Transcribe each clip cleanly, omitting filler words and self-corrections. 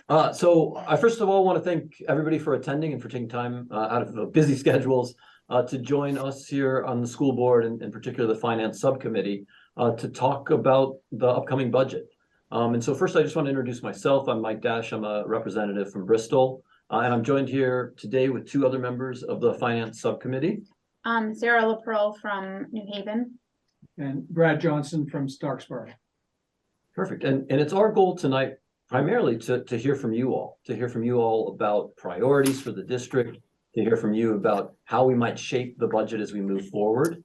So I first of all want to thank everybody for attending and for taking time out of busy schedules to join us here on the school board and in particular the finance subcommittee to talk about the upcoming budget. And so first I just want to introduce myself. I'm Mike Dash. I'm a representative from Bristol, and I'm joined here today with two other members of the finance subcommittee. Sarah LaPearl from New Haven. And Brad Johnson from Starksboro. Perfect. And it's our goal tonight primarily to hear from you all, about priorities for the district, to hear from you about how we might shape the budget as we move forward.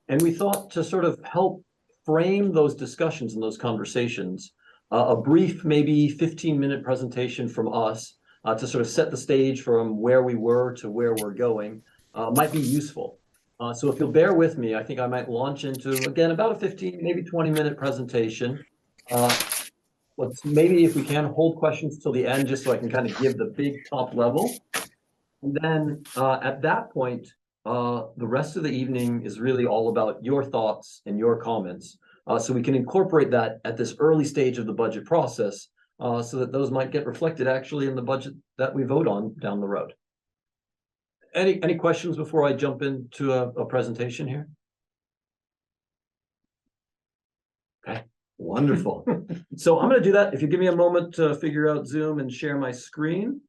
And we thought to sort of help frame those discussions and those conversations, a brief, maybe 15-minute presentation from us to sort of set the stage from where we were to where we're going might be useful. So if you'll bear with me, I think I might launch into, again, about a 15, maybe 20-minute presentation. Let's maybe, if we can, hold questions till the end, just so I can kind of give the big top level. And then at that point, the rest of the evening is really all about your thoughts and your comments. So we can incorporate that at this early stage of the budget process so that those might get reflected actually in the budget that we vote on down the road. Any questions before I jump into a presentation here? Okay, wonderful. So I'm going to do that. If you give me a moment to figure out Zoom and share my screen.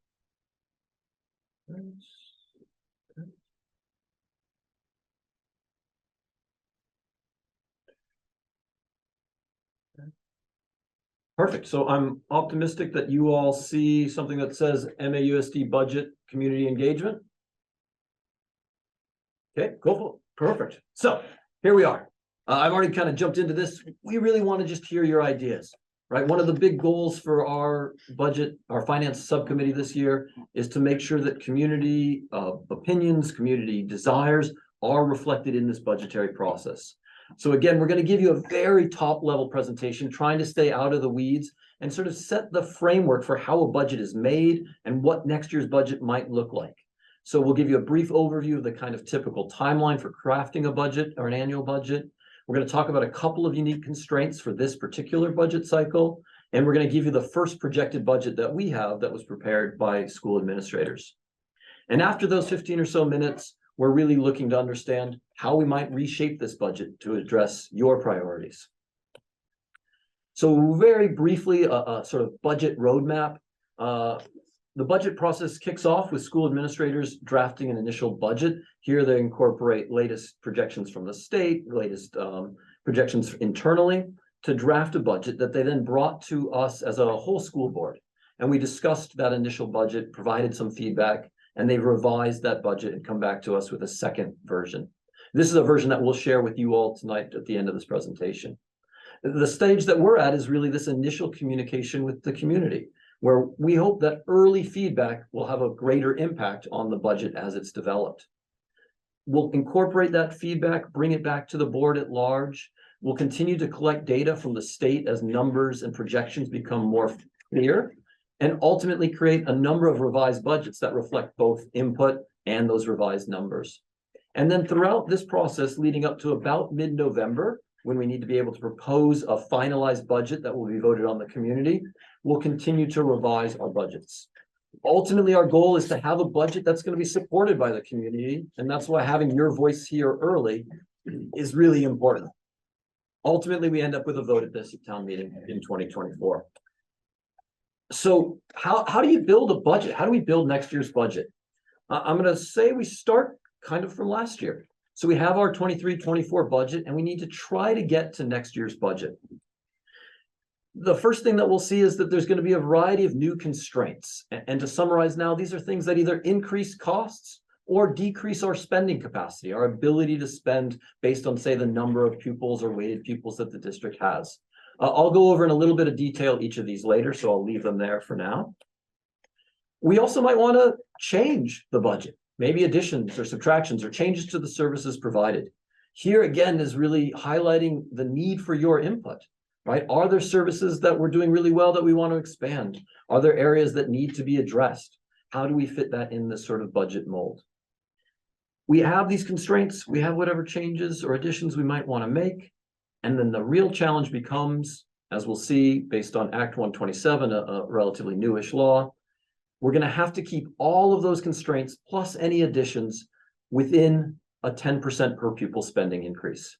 Perfect. So I'm optimistic that you all see something that says MAUSD budget community engagement. Okay, cool. Perfect. So here we are. I've already kind of jumped into this. We really want to just hear your ideas, right? One of the big goals for our budget, our finance subcommittee this year is to make sure that community opinions, community desires are reflected in this budgetary process. So again, we're going to give you a very top level presentation, trying to stay out of the weeds and sort of set the framework for how a budget is made and what next year's budget might look like. So we'll give you a brief overview of the kind of typical timeline for crafting a budget or an annual budget. We're going to talk about a couple of unique constraints for this particular budget cycle. And we're going to give you the first projected budget that we have that was prepared by school administrators. And after those 15 or so minutes, we're really looking to understand how we might reshape this budget to address your priorities. So very briefly, a sort of budget roadmap. The budget process kicks off with school administrators drafting an initial budget. Here they incorporate latest projections from the state, latest projections internally to draft a budget that they then brought to us as a whole school board. And we discussed that initial budget, provided some feedback, and they revised that budget and come back to us with a second version. This is a version that we'll share with you all tonight at the end of this presentation. The stage that we're at is really this initial communication with the community, where we hope that early feedback will have a greater impact on the budget as it's developed. We'll incorporate that feedback, bring it back to the board at large. We'll continue to collect data from the state as numbers and projections become more clear, and ultimately create a number of revised budgets that reflect both input and those revised numbers. And then throughout this process, leading up to about mid-November, when we need to be able to propose a finalized budget that will be voted on the community, we'll continue to revise our budgets. Ultimately, our goal is to have a budget that's going to be supported by the community, and that's why having your voice here early is really important. Ultimately, we end up with a vote at this town meeting in 2024. So how do you build a budget? How do we build next year's budget? I'm going to say we start kind of from last year. So we have our 23-24 budget, and we need to try to get to next year's budget. The first thing that we'll see is that there's going to be a variety of new constraints. And to summarize now, these are things that either increase costs or decrease our spending capacity, our ability to spend based on, say, the number of pupils or weighted pupils that the district has. I'll go over in a little bit of detail each of these later, so I'll leave them there for now. We also might want to change the budget, maybe additions or subtractions or changes to the services provided. Here again is really highlighting the need for your input, right? Are there services that we're doing really well that we want to expand? Are there areas that need to be addressed? How do we fit that in this sort of budget mold? We have these constraints, we have whatever changes or additions we might want to make. And then the real challenge becomes, as we'll see, based on Act 127, a relatively newish law, we're going to have to keep all of those constraints plus any additions within a 10% per pupil spending increase.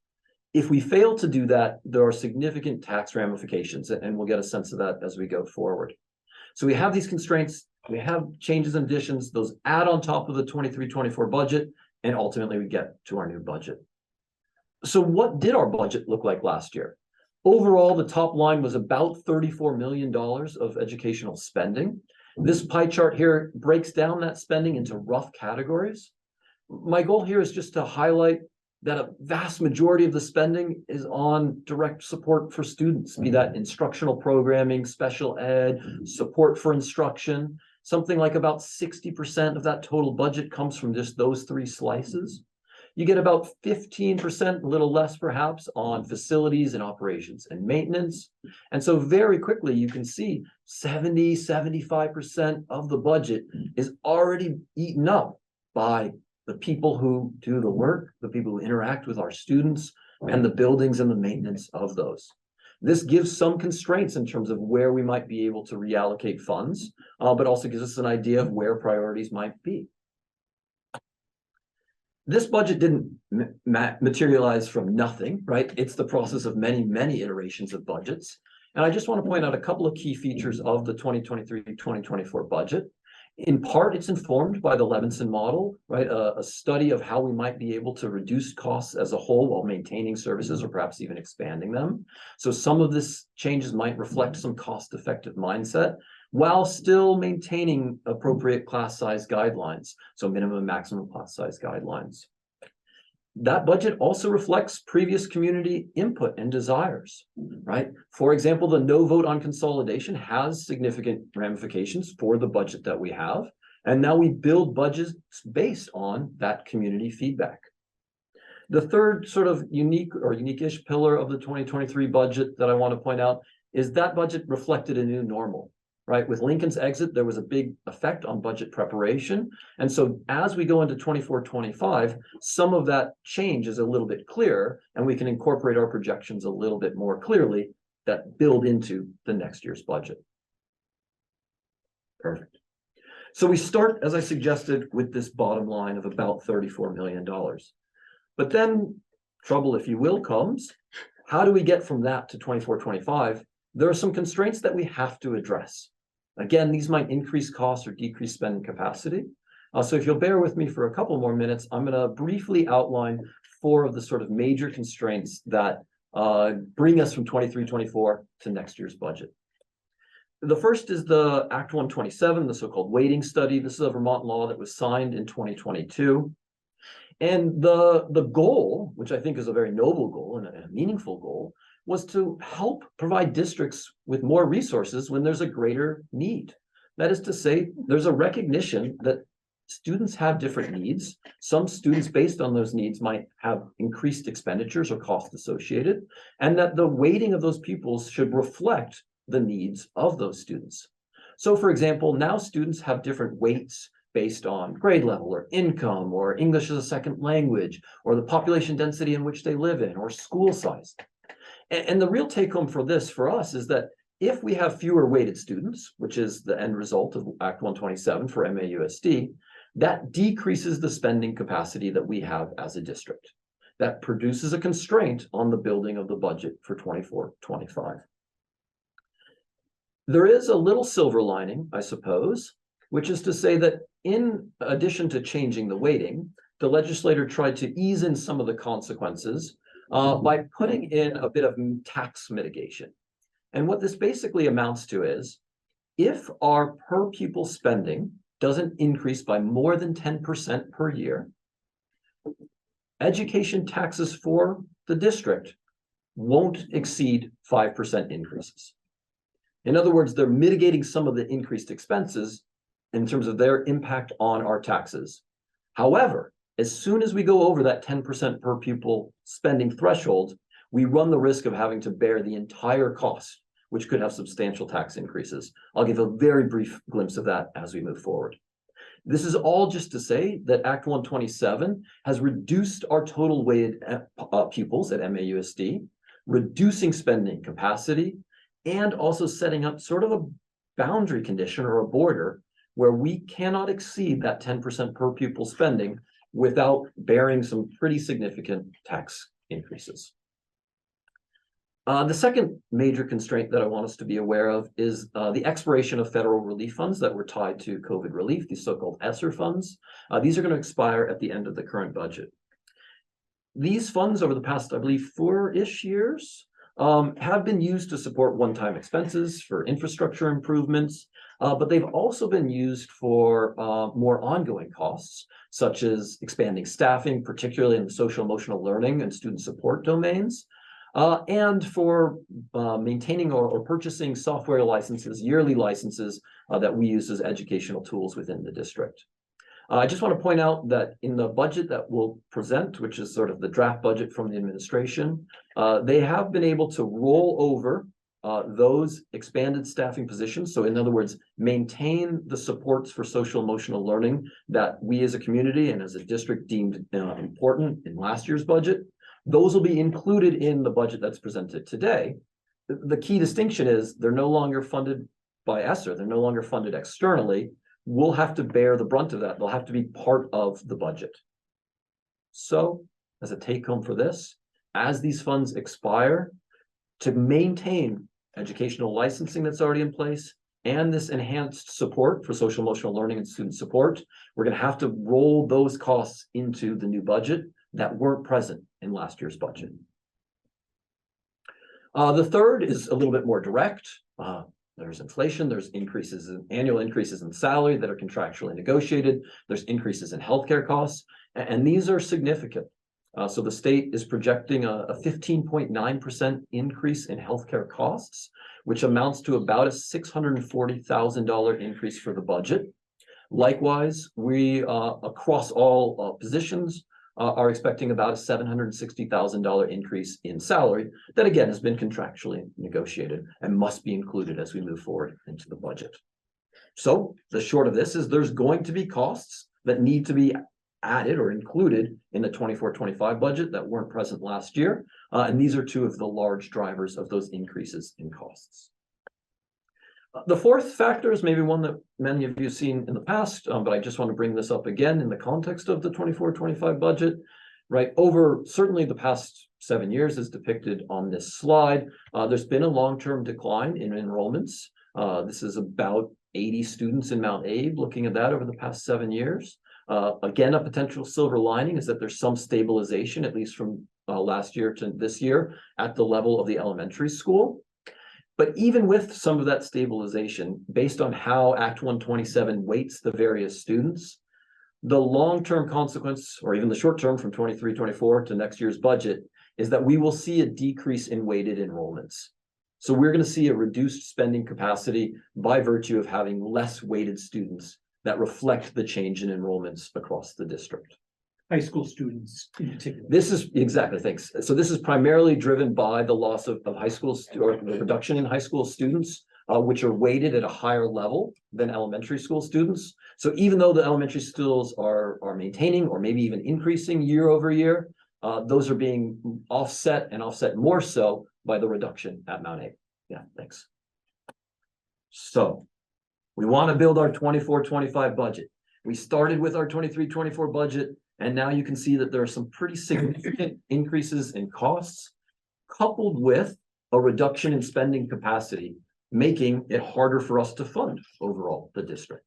If we fail to do that, there are significant tax ramifications, and we'll get a sense of that as we go forward. So we have these constraints, we have changes and additions, those add on top of the 23-24 budget, and ultimately we get to our new budget. So what did our budget look like last year? Overall, the top line was about $34 million of educational spending. This pie chart here breaks down that spending into rough categories. My goal here is just to highlight that a vast majority of the spending is on direct support for students, be that instructional programming, special ed, support for instruction. Something like about 60% of that total budget comes from just those three slices. You get about 15%, a little less perhaps, on facilities and operations and maintenance. And so very quickly, you can see 70-75% of the budget is already eaten up by the people who do the work, the people who interact with our students, and the buildings and the maintenance of those. This gives some constraints in terms of where we might be able to reallocate funds, but also gives us an idea of where priorities might be. This budget didn't materialize from nothing, right? It's the process of many, many iterations of budgets. And I just want to point out a couple of key features of the 2023-2024 budget. In part, it's informed by the Levinson model, right? A study of how we might be able to reduce costs as a whole while maintaining services or perhaps even expanding them. So some of this changes might reflect some cost-effective mindset while still maintaining appropriate class size guidelines. So minimum and maximum class size guidelines. That budget also reflects previous community input and desires, right? For example, the no vote on consolidation has significant ramifications for the budget that we have. And now we build budgets based on that community feedback. The third sort of unique or unique-ish pillar of the 2023 budget that I want to point out is that budget reflected a new normal. Right, with Lincoln's exit, there was a big effect on budget preparation. And so as we go into 24-25, some of that change is a little bit clearer, and we can incorporate our projections a little bit more clearly that build into the next year's budget. Perfect. So we start, as I suggested, with this bottom line of about $34 million. But then trouble, if you will, comes. How do we get from that to 24-25? There are some constraints that we have to address. Again, these might increase costs or decrease spending capacity. So if you'll bear with me for a couple more minutes, I'm going to briefly outline 4 of the sort of major constraints that bring us from 23-24 to next year's budget. The first is the Act 127, the so-called weighting study. This is a Vermont law that was signed in 2022. And the goal, which I think is a very noble goal and a meaningful goal, was to help provide districts with more resources when there's a greater need. That is to say, there's a recognition that students have different needs. Some students, based on those needs, might have increased expenditures or costs associated, and that the weighting of those pupils should reflect the needs of those students. So, for example, now students have different weights based on grade level or income or English as a second language or the population density in which they live in or school size. And the real take home for this for us is that if we have fewer weighted students, which is the end result of Act 127 for MAUSD, that decreases the spending capacity that we have as a district. That produces a constraint on the building of the budget for 24-25. There is a little silver lining, I suppose, which is to say that in addition to changing the weighting, the legislator tried to ease in some of the consequences by putting in a bit of tax mitigation. And what this basically amounts to is, if our per pupil spending doesn't increase by more than 10% per year, education taxes for the district won't exceed 5% increases. In other words, they're mitigating some of the increased expenses in terms of their impact on our taxes. However, as soon as we go over that 10% per pupil spending threshold, we run the risk of having to bear the entire cost, which could have substantial tax increases. I'll give a very brief glimpse of that as we move forward. This is all just to say that Act 127 has reduced our total weighted pupils at MAUSD, reducing spending capacity, and also setting up sort of a boundary condition or a border where we cannot exceed that 10% per pupil spending without bearing some pretty significant tax increases. The second major constraint that I want us to be aware of is the expiration of federal relief funds that were tied to COVID relief, these so-called ESSER funds. These are going to expire at the end of the current budget. These funds over the past, I believe, 4-ish years have been used to support one-time expenses for infrastructure improvements, but they've also been used for more ongoing costs, such as expanding staffing, particularly in the social emotional learning and student support domains, and for maintaining or purchasing software licenses, yearly licenses that we use as educational tools within the district. I just want to point out that in the budget that we'll present, which is sort of the draft budget from the administration, they have been able to roll over those expanded staffing positions. So in other words, maintain the supports for social emotional learning that we as a community and as a district deemed important in last year's budget. Those will be included in the budget that's presented today. The key distinction is they're no longer funded by ESSER. They're no longer funded externally. We'll have to bear the brunt of that. They'll have to be part of the budget. So as a take home for this, as these funds expire, to maintain educational licensing that's already in place and this enhanced support for social emotional learning and student support, we're going to have to roll those costs into the new budget that weren't present in last year's budget. The third is a little bit more direct. There's inflation, there's annual increases in salary that are contractually negotiated, there's increases in healthcare costs, and these are significant. So the state is projecting a 15.9% increase in healthcare costs, which amounts to about a $640,000 increase for the budget. Likewise, we across all positions are expecting about a $760,000 increase in salary that again has been contractually negotiated and must be included as we move forward into the budget. So the short of this is there's going to be costs that need to be added or included in the 24-25 budget that weren't present last year. And these are two of the large drivers of those increases in costs. The fourth factor is maybe one that many of you have seen in the past, but I just want to bring this up again in the context of the 24-25 budget, right? Over certainly the past 7 years as depicted on this slide, there's been a long-term decline in enrollments. This is about 80 students in Mount Abe, looking at that over the past 7 years. Again, a potential silver lining is that there's some stabilization, at least from last year to this year, at the level of the elementary school. But even with some of that stabilization, based on how Act 127 weights the various students, the long-term consequence, or even the short-term from 23-24 to next year's budget, is that we will see a decrease in weighted enrollments. So we're going to see a reduced spending capacity by virtue of having less weighted students that reflect the change in enrollments across the district. High school students in particular. This is exactly, thanks. So this is primarily driven by the loss of high school or the reduction in high school students, which are weighted at a higher level than elementary school students. So even though the elementary schools are maintaining or maybe even increasing year over year, those are being offset and offset more so by the reduction at Mount Abe. Yeah, thanks. So we want to build our 24-25 budget. We started with our 23-24 budget. And now you can see that there are some pretty significant increases in costs, coupled with a reduction in spending capacity, making it harder for us to fund overall the district.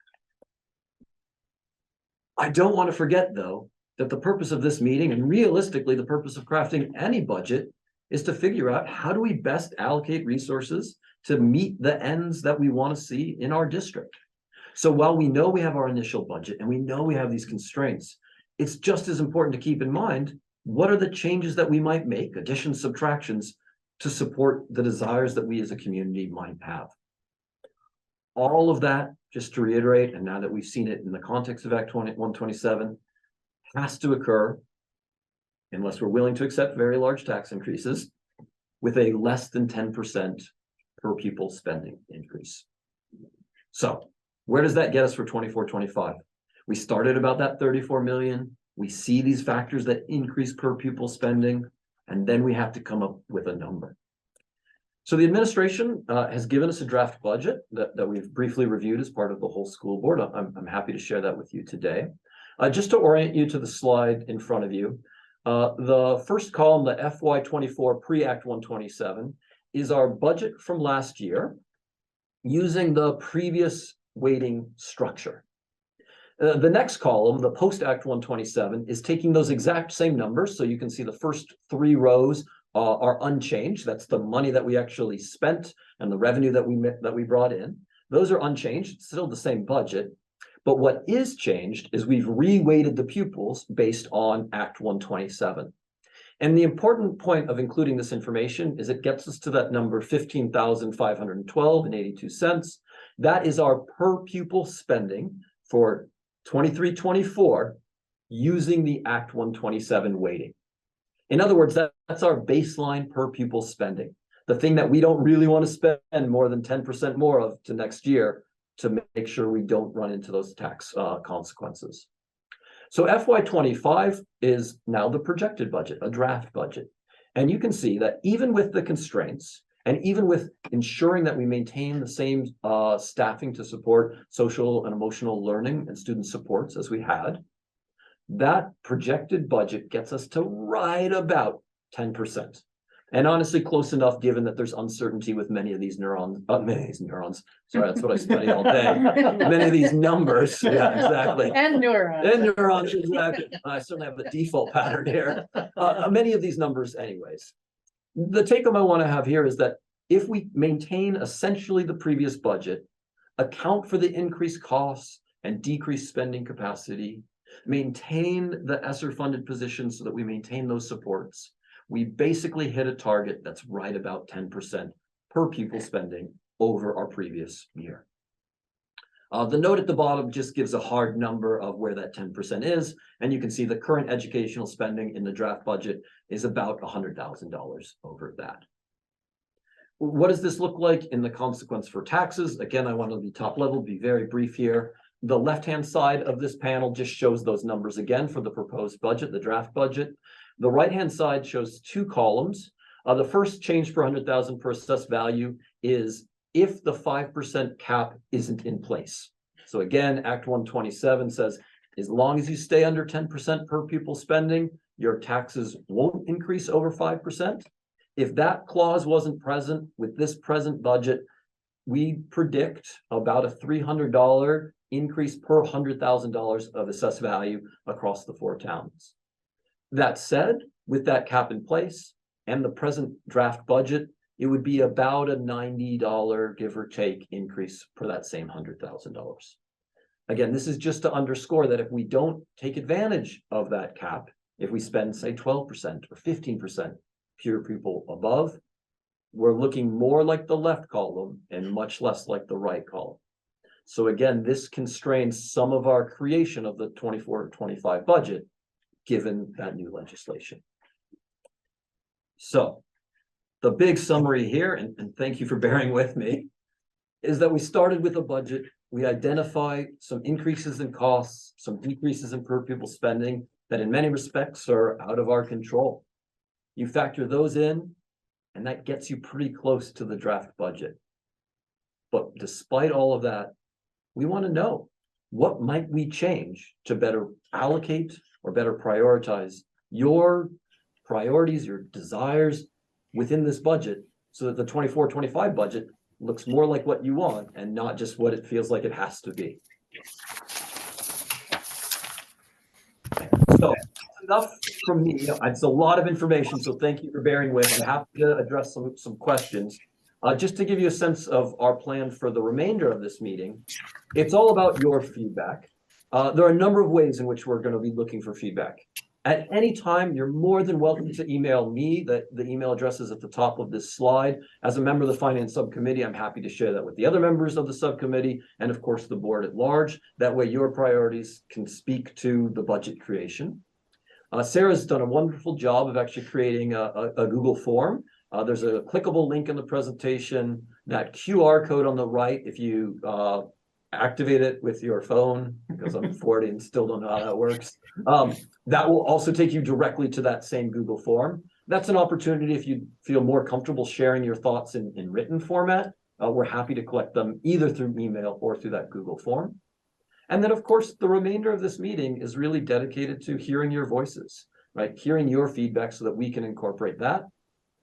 I don't want to forget, though, that the purpose of this meeting, and realistically the purpose of crafting any budget, is to figure out how do we best allocate resources to meet the ends that we want to see in our district. So while we know we have our initial budget and we know we have these constraints, it's just as important to keep in mind, what are the changes that we might make, additions, subtractions, to support the desires that we as a community might have. All of that, just to reiterate, and now that we've seen it in the context of Act 127, has to occur, unless we're willing to accept very large tax increases, with a less than 10% per pupil spending increase. So where does that get us for 24-25? We started about that 34 million. We see these factors that increase per pupil spending, and then we have to come up with a number. So the administration has given us a draft budget that we've briefly reviewed as part of the whole school board. I'm happy to share that with you today. Just to orient you to the slide in front of you, the first column, the FY24 pre-Act 127, is our budget from last year using the previous weighting structure. The next column, the post-Act 127, is taking those exact same numbers. So you can see the first 3 rows are unchanged. That's the money that we actually spent and the revenue that we brought in. Those are unchanged. It's still the same budget. But what is changed is we've reweighted the pupils based on Act 127. And the important point of including this information is it gets us to that number 15,512.82. That is our per pupil spending for 23-24 using the Act 127 weighting. In other words, that's our baseline per pupil spending, the thing that we don't really want to spend more than 10% more of to next year to make sure we don't run into those tax consequences. So FY25 is now the projected budget, a draft budget. And you can see that even with the constraints and even with ensuring that we maintain the same staffing to support social and emotional learning and student supports as we had, that projected budget gets us to right about 10%. And honestly, close enough given that there's uncertainty with many of these neurons. Sorry, that's what I study all day. Many of these numbers. Yeah, exactly. And neurons. And neurons, exactly. I certainly have the default pattern here. Many of these numbers anyways. The take home I want to have here is that if we maintain essentially the previous budget, account for the increased costs and decreased spending capacity, maintain the ESSER funded positions so that we maintain those supports, we basically hit a target that's right about 10% per pupil spending over our previous year. The note at the bottom just gives a hard number of where that 10% is, and you can see the current educational spending in the draft budget is about $100,000 over that. What does this look like in the consequence for taxes? Again, I want to be top level, be very brief here. The left-hand side of this panel just shows those numbers again for the proposed budget, the draft budget. The right-hand side shows 2 columns. The first change per 100,000 per assessed value is if the 5% cap isn't in place. So again, Act 127 says, as long as you stay under 10% per pupil spending, your taxes won't increase over 5%. If that clause wasn't present with this present budget, we predict about a $300 increase per $100,000 of assessed value across the 4 towns. That said, with that cap in place and the present draft budget, it would be about a $90 give or take increase per that same $100,000. Again, this is just to underscore that if we don't take advantage of that cap, if we spend say 12% or 15% pure pupil above, we're looking more like the left column and much less like the right column. So again, this constrains some of our creation of the 24-25 budget, given that new legislation. So the big summary here, and thank you for bearing with me, is that we started with a budget. We identify some increases in costs, some decreases in per pupil spending that in many respects are out of our control. You factor those in, and that gets you pretty close to the draft budget. But despite all of that, we want to know, what might we change to better allocate or better prioritize your priorities, your desires within this budget so that the 24-25 budget looks more like what you want and not just what it feels like it has to be. So enough from me. It's a lot of information, so thank you for bearing with. I'm happy to address some questions. Just to give you a sense of our plan for the remainder of this meeting, it's all about your feedback. There are a number of ways in which we're going to be looking for feedback. At any time, you're more than welcome to email me. The email address is at the top of this slide. As a member of the Finance Subcommittee, I'm happy to share that with the other members of the subcommittee and, of course, the board at large. That way, your priorities can speak to the budget creation. Sarah's done a wonderful job of actually creating a Google form. There's a clickable link in the presentation. That QR code on the right, if you activate it with your phone, because I'm 40 and still don't know how that works, that will also take you directly to that same Google form. That's an opportunity if you feel more comfortable sharing your thoughts in written format. We're happy to collect them either through email or through that Google form. And then, of course, the remainder of this meeting is really dedicated to hearing your voices, right? Hearing your feedback so that we can incorporate that.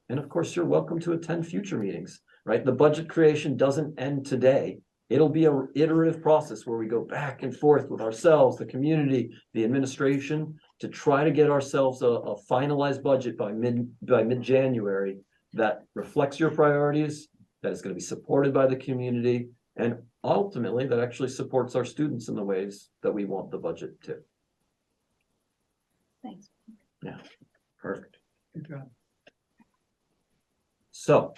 And of course, you're welcome to attend future meetings, right? The budget creation doesn't end today. It'll be an iterative process where we go back and forth with ourselves, the community, the administration, to try to get ourselves a finalized budget by mid-January that reflects your priorities, that is going to be supported by the community, and ultimately that actually supports our students in the ways that we want the budget to. Thanks. Yeah, perfect. Good job. So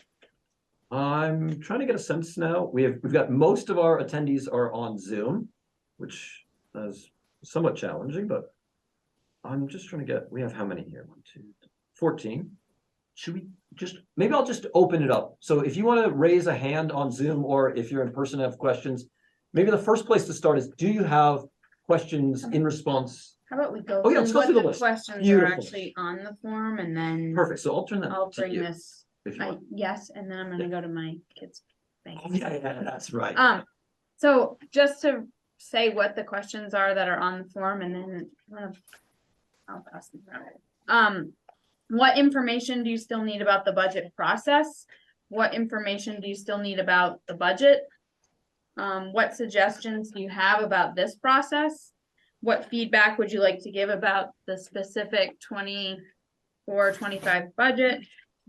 I'm trying to get a sense now. We've got most of our attendees are on Zoom, which is somewhat challenging, but I'm just trying to get, we have how many here? 1, 2, 14. Should we just, maybe I'll just open it up. So if you want to raise a hand on Zoom, or if you're in person and have questions, maybe the first place to start is, do you have questions in response? How about we go Oh, yeah, through let's go what through the the list. questions are Beautiful. actually on the form, and then Perfect. So I'll turn that I'll to bring you, this, if you want. yes, and then I'm gonna go to my kids' thing. Oh, yeah, that's right. So just to say what the questions are that are on the form, and then I'll pass them around. What information do you still need about the budget process? What information do you still need about the budget? What suggestions do you have about this process? What feedback would you like to give about the specific 24-25 budget?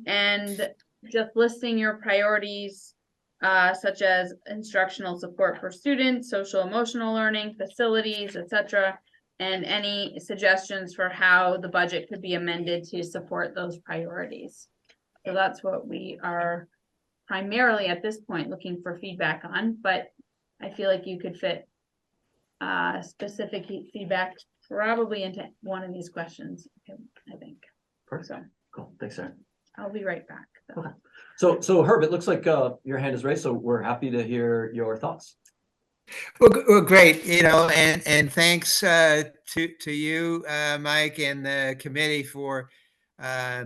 And just listing your priorities, such as instructional support for students, social emotional learning, facilities, etc., and any suggestions for how the budget could be amended to support those priorities. So that's what we are primarily at this point looking for feedback on, but I feel like you could fit specific feedback probably into one of these questions, I think. Perfect. So Cool. Thanks, Sarah. I'll be right back. Okay. So Herb, it looks like your hand is raised, so we're happy to hear your thoughts. Well, great, and thanks to you, Mike, and the committee for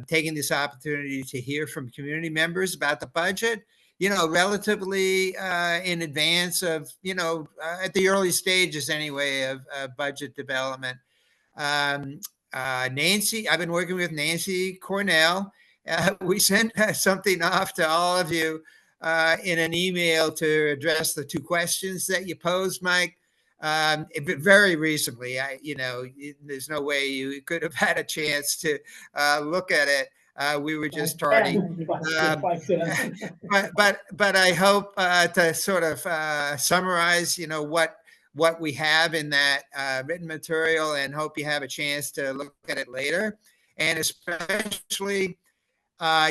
taking this opportunity to hear from community members about the budget, relatively in advance of, at the early stages anyway of budget development. Nancy, I've been working with Nancy Cornell. We sent something off to all of you in an email to address the 2 questions that you posed, Mike. Very recently, there's no way you could have had a chance to look at it. We were just starting, but I hope to sort of summarize, what we have in that written material, and hope you have a chance to look at it later. And especially,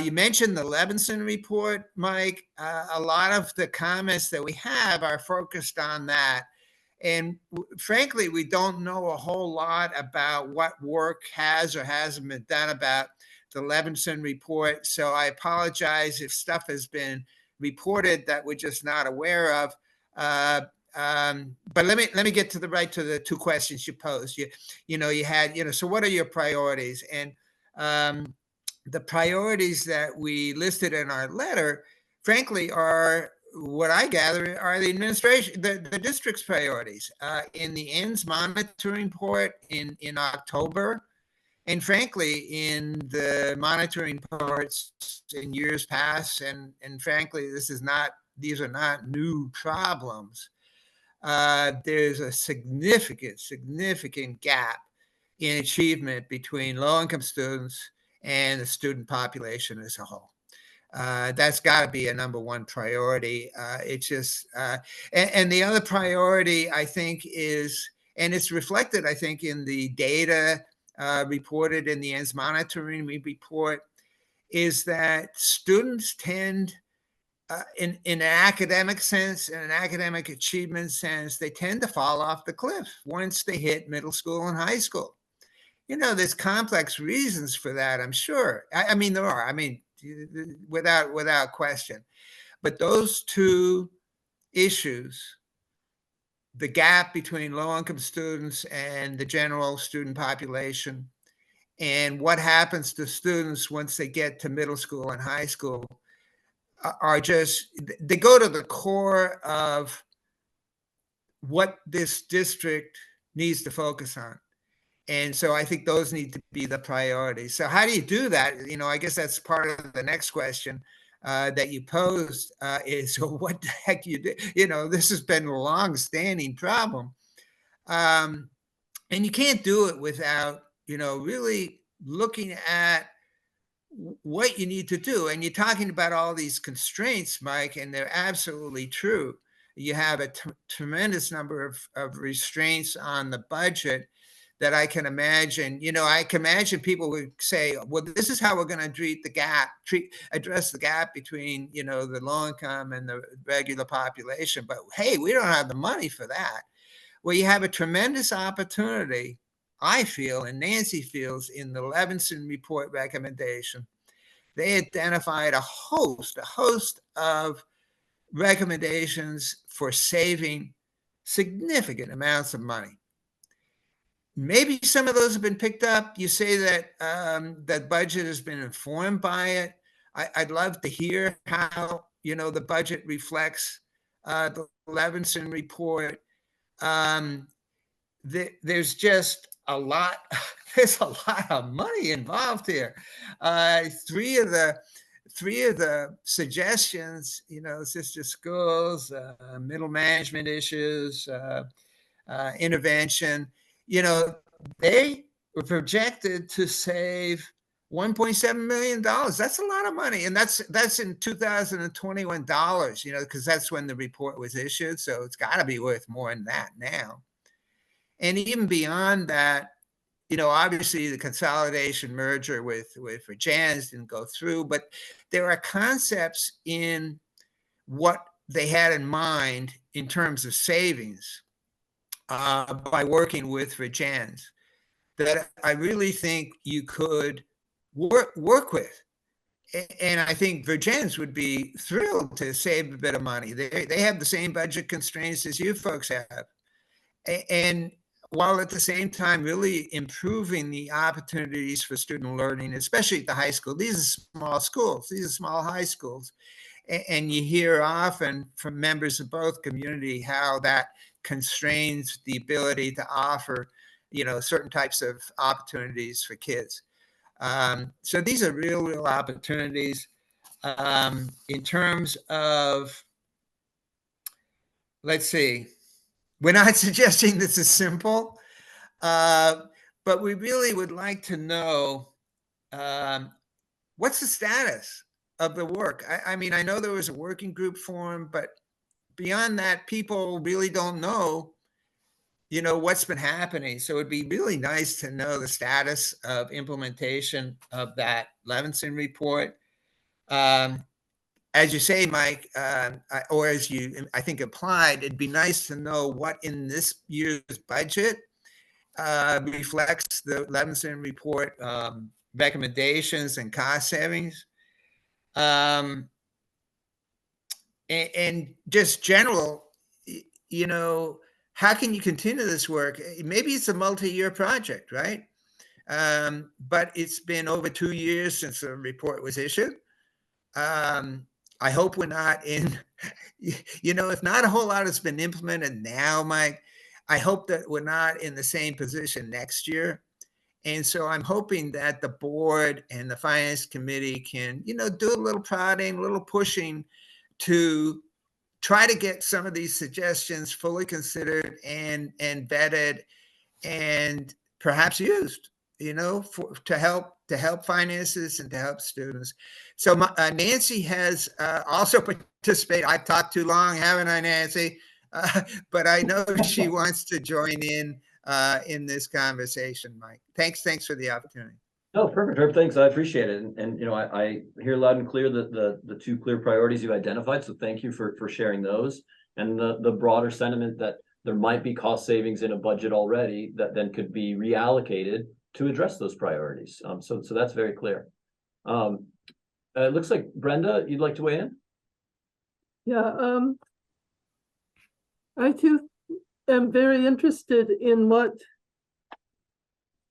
you mentioned the Levinson report, Mike. A lot of the comments that we have are focused on that. And frankly, we don't know a whole lot about what work has or hasn't been done about the Levinson report. So I apologize if stuff has been reported that we're just not aware of. But let me get to the 2 questions you posed. You had, so what are your priorities? And the priorities that we listed in our letter, frankly, are what I gather are the administration, the district's priorities. In the ends monitoring report in October, and frankly, in the monitoring reports in years past, and frankly, these are not new problems. There's a significant gap in achievement between low-income students and the student population as a whole. That's got to be a number 1 priority. It's just, and the other priority, I think, is, and it's reflected, I think, in the data reported in the ends monitoring report, is that students tend, in an academic sense, in an academic achievement sense, they tend to fall off the cliff once they hit middle school and high school. There's complex reasons for that, I'm sure. I mean, there are. I mean, without question. But those 2 issues, the gap between low-income students and the general student population, and what happens to students once they get to middle school and high school are just, they go to the core of what this district needs to focus on. And so I think those need to be the priorities. So how do you do that? You know, I guess that's part of the next question that you posed is, so what the heck you do? You know, this has been a long-standing problem. And you can't do it without, you know, really looking at what you need to do. And you're talking about all these constraints, Mike, and they're absolutely true. You have a tremendous number of restraints on the budget that I can imagine. You know, I can imagine people would say, well, this is how we're going to address the gap between, you know, the low income and the regular population. But hey, we don't have the money for that. Well, you have a tremendous opportunity, I feel, and Nancy feels, in the Levinson report recommendation. They identified a host of recommendations for saving significant amounts of money. Maybe some of those have been picked up. You say that that budget has been informed by it. I'd love to hear how, you know, the budget reflects the Levinson report. There's just a lot. There's a lot of money involved here. Three of the suggestions, you know, sister schools, middle management issues, intervention, you know, they were projected to save $1.7 million. That's a lot of money. And that's in 2021 dollars, you know, because that's when the report was issued. So it's got to be worth more than that now. And even beyond that, you know, obviously the consolidation merger with Virginia's didn't go through, but there are concepts in what they had in mind in terms of savings by working with Virginia's that I really think you could work with. And I think Virginia's would be thrilled to save a bit of money. They have the same budget constraints as you folks have. And while at the same time really improving the opportunities for student learning, especially at the high school. These are small schools, these are small high schools. And you hear often from members of both community how that constrains the ability to offer, you know, certain types of opportunities for kids. So these are real opportunities in terms of, let's see, we're not suggesting this is simple, but we really would like to know what's the status of the work. I mean, I know there was a working group formed, but beyond that, people really don't know, you know, what's been happening. So it'd be really nice to know the status of implementation of that Levinson report. As you say, Mike, or as you, I think, implied, it'd be nice to know what in this year's budget reflects the Levinson report recommendations and cost savings. And just general, you know, how can you continue this work? Maybe it's a multi-year project, right? But it's been over 2 years since the report was issued. I hope we're not in, you know, if not a whole lot has been implemented now, Mike, I hope that we're not in the same position next year. And so I'm hoping that the board and the finance committee can, you know, do a little prodding, a little pushing to try to get some of these suggestions fully considered and vetted and perhaps used, you know, to help finances and to help students. So Nancy has also participated. I've talked too long, haven't I, Nancy? But I know she wants to join in this conversation, Mike. Thanks for the opportunity. No, perfect, Herb. Thanks. I appreciate it. And you know, I hear loud and clear the two clear priorities you identified. So thank you for sharing those, and the broader sentiment that there might be cost savings in a budget already that then could be reallocated to address those priorities. So that's very clear. It looks like Brenda, you'd like to weigh in? Yeah, I too am very interested in what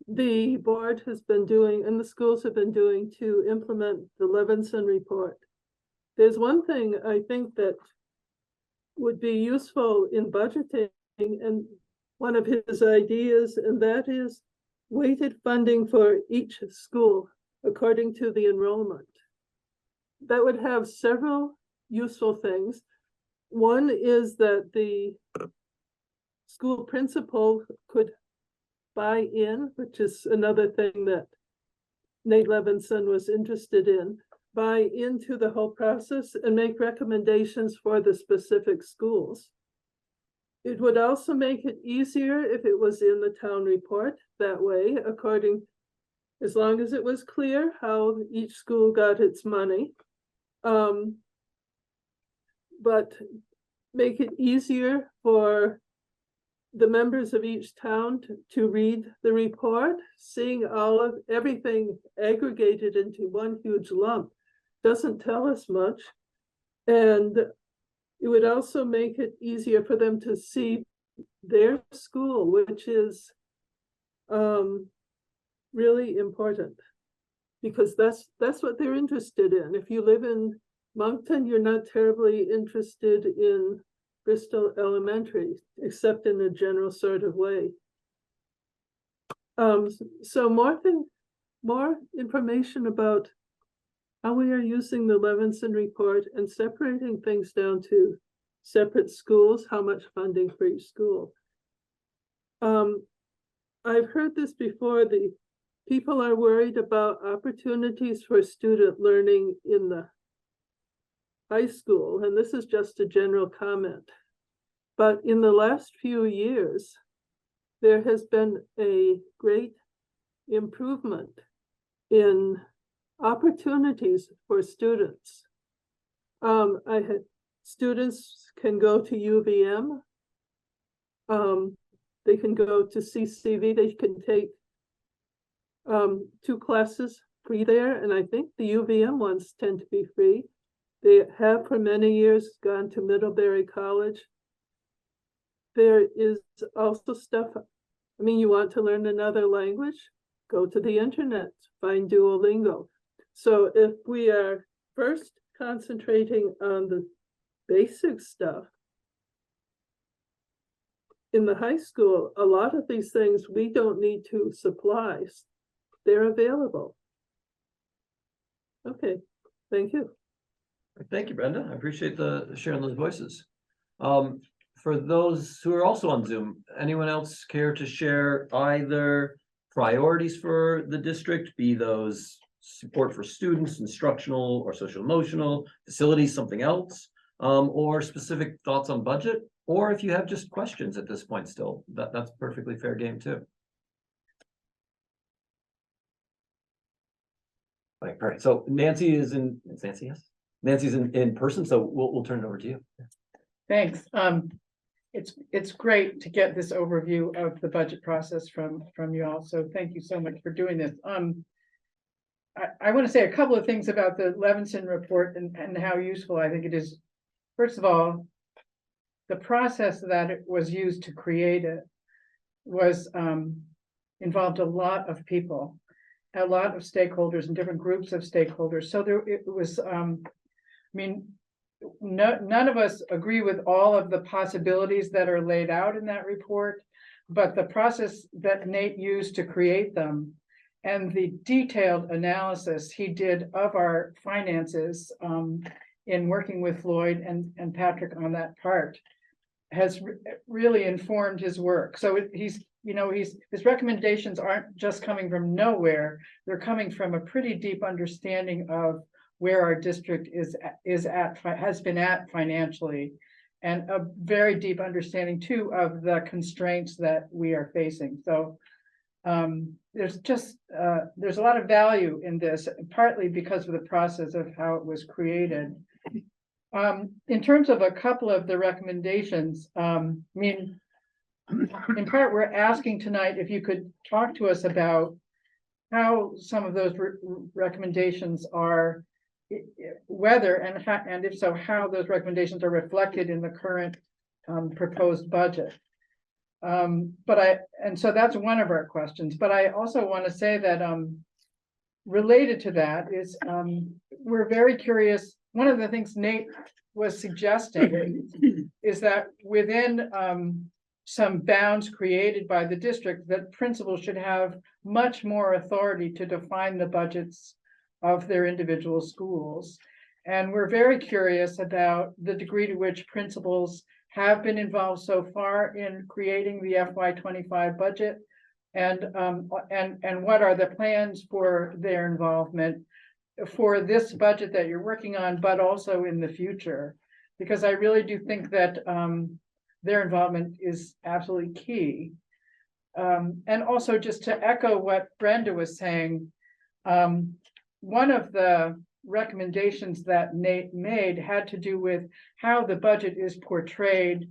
the board has been doing and the schools have been doing to implement the Levinson report. There's one thing I think that would be useful in budgeting, and one of his ideas, and that is weighted funding for each school according to the enrollment. That would have several useful things. One is that the school principal could buy in, which is another thing that Nate Levinson was interested in, buy into the whole process and make recommendations for the specific schools. It would also make it easier if it was in the town report that way, as long as it was clear how each school got its money. But make it easier for the members of each town to read the report. Seeing everything aggregated into one huge lump doesn't tell us much. And it would also make it easier for them to see their school, which is really important, because that's what they're interested in. If you live in Moncton, you're not terribly interested in Bristol Elementary, except in a general sort of way. So more information about how we are using the Levinson report and separating things down to separate schools, how much funding for each school. I've heard this before. The people are worried about opportunities for student learning in the high school, and this is just a general comment. But in the last few years, there has been a great improvement in opportunities for students. Students can go to UVM. They can go to CCV. They can take 2 classes free there, and I think the UVM ones tend to be free. They have for many years gone to Middlebury College. There is also stuff, I mean, you want to learn another language, go to the internet, find Duolingo. So if we are first concentrating on the basic stuff, in the high school, a lot of these things we don't need to supply. They're available. Okay, thank you. Thank you, Brenda. I appreciate the sharing those voices. For those who are also on Zoom, anyone else care to share either priorities for the district, be those support for students, instructional or social emotional, facilities, something else, or specific thoughts on budget, or if you have just questions at this point still, that's perfectly fair game too. All right, so Nancy is in, yes? Nancy's in person, so we'll turn it over to you. Thanks. It's great to get this overview of the budget process from you all. So thank you so much for doing this. I want to say a couple of things about the Levinson report and how useful I think it is. First of all, the process that it was used to create it was involved a lot of people, a lot of stakeholders and different groups of stakeholders. So it was, I mean, none of us agree with all of the possibilities that are laid out in that report, but the process that Nate used to create them and the detailed analysis he did of our finances in working with Floyd and Patrick on that part has really informed his work. So his recommendations aren't just coming from nowhere. They're coming from a pretty deep understanding of where our district has been at financially, and a very deep understanding too of the constraints that we are facing. So there's a lot of value in this, partly because of the process of how it was created. In terms of a couple of the recommendations, I mean, in part, we're asking tonight if you could talk to us about how some of those recommendations are, whether and if so, how those recommendations are reflected in the current proposed budget. And so that's one of our questions, but I also want to say that, related to that is, we're very curious. One of the things Nate was suggesting is that within, some bounds created by the district, that principals should have much more authority to define the budgets of their individual schools. And we're very curious about the degree to which principals have been involved so far in creating the FY25 budget, and what are the plans for their involvement for this budget that you're working on, but also in the future, because I really do think that their involvement is absolutely key. And also, just to echo what Brenda was saying, one of the recommendations that Nate made had to do with how the budget is portrayed,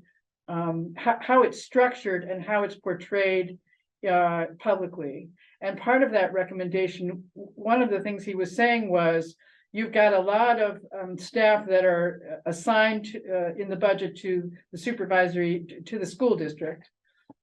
how it's structured and how it's portrayed publicly. And part of that recommendation, one of the things he was saying was, you've got a lot of staff that are assigned in the budget to the supervisory, to the school district.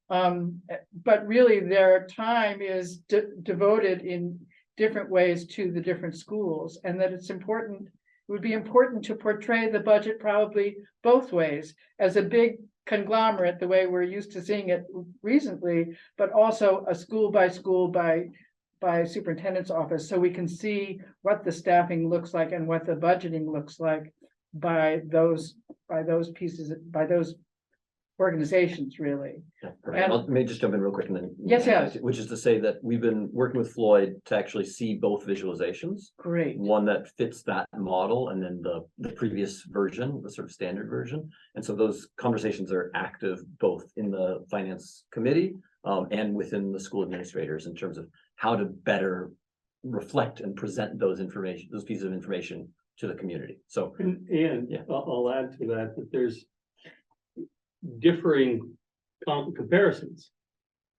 But really their time is devoted in different ways to the different schools, and that it's important, it would be important to portray the budget probably both ways, as a big conglomerate, the way we're used to seeing it recently, but also a school by superintendent's office, so we can see what the staffing looks like and what the budgeting looks like by those pieces, by those organizations, really. Yeah, perfect. Let me just jump in real quick and then. Yes. Which is to say that we've been working with Floyd to actually see both visualizations. Great. One that fits that model, and then the previous version, the sort of standard version. And so those conversations are active both in the finance committee and within the school administrators in terms of how to better reflect and present those pieces of information to the community. So And Yeah. I'll add to that, that there's differing comparisons.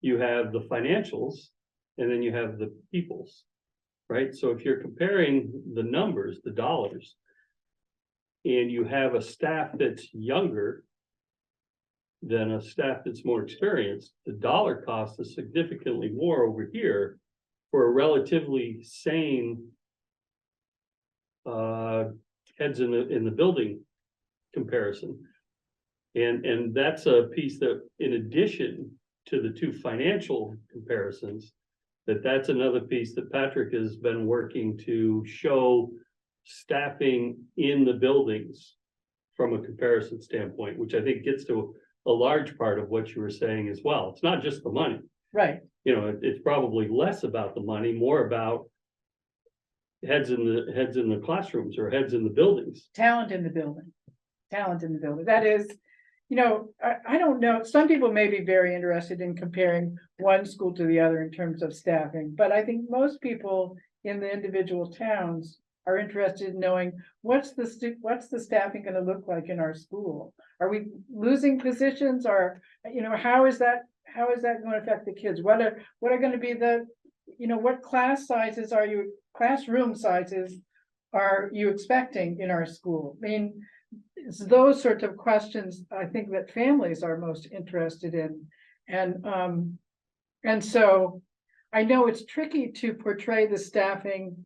You have the financials and then you have the peoples, right? So if you're comparing the numbers, the dollars, and you have a staff that's younger than a staff that's more experienced, the dollar cost is significantly more over here for a relatively sane heads in the building comparison. And that's a piece that, in addition to the two financial comparisons, that's another piece that Patrick has been working to show staffing in the buildings from a comparison standpoint, which I think gets to a large part of what you were saying as well. It's not just the money. Right. You know, it's probably less about the money, more about heads in the classrooms or heads in the buildings. Talent in the building. That is, you know, I don't know. Some people may be very interested in comparing one school to the other in terms of staffing, but I think most people in the individual towns are interested in knowing what's the staffing going to look like in our school. Are we losing positions, or, you know, how is that going to affect the kids? What are going to be the, you know, what classroom sizes are you expecting in our school? I mean, it's those sorts of questions I think that families are most interested in. And so I know it's tricky to portray the staffing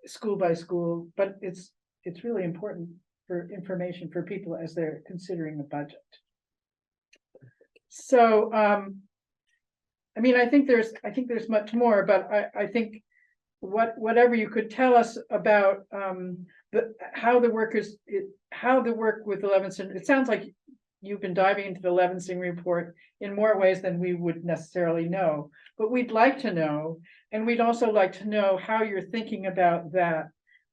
school by school, but it's really important for information for people as they're considering the budget. So I mean, I think there's much more, but I think whatever you could tell us about how the work with the Levinson, it sounds like you've been diving into the Levinson report in more ways than we would necessarily know, but we'd like to know, and we'd also like to know how you're thinking about that,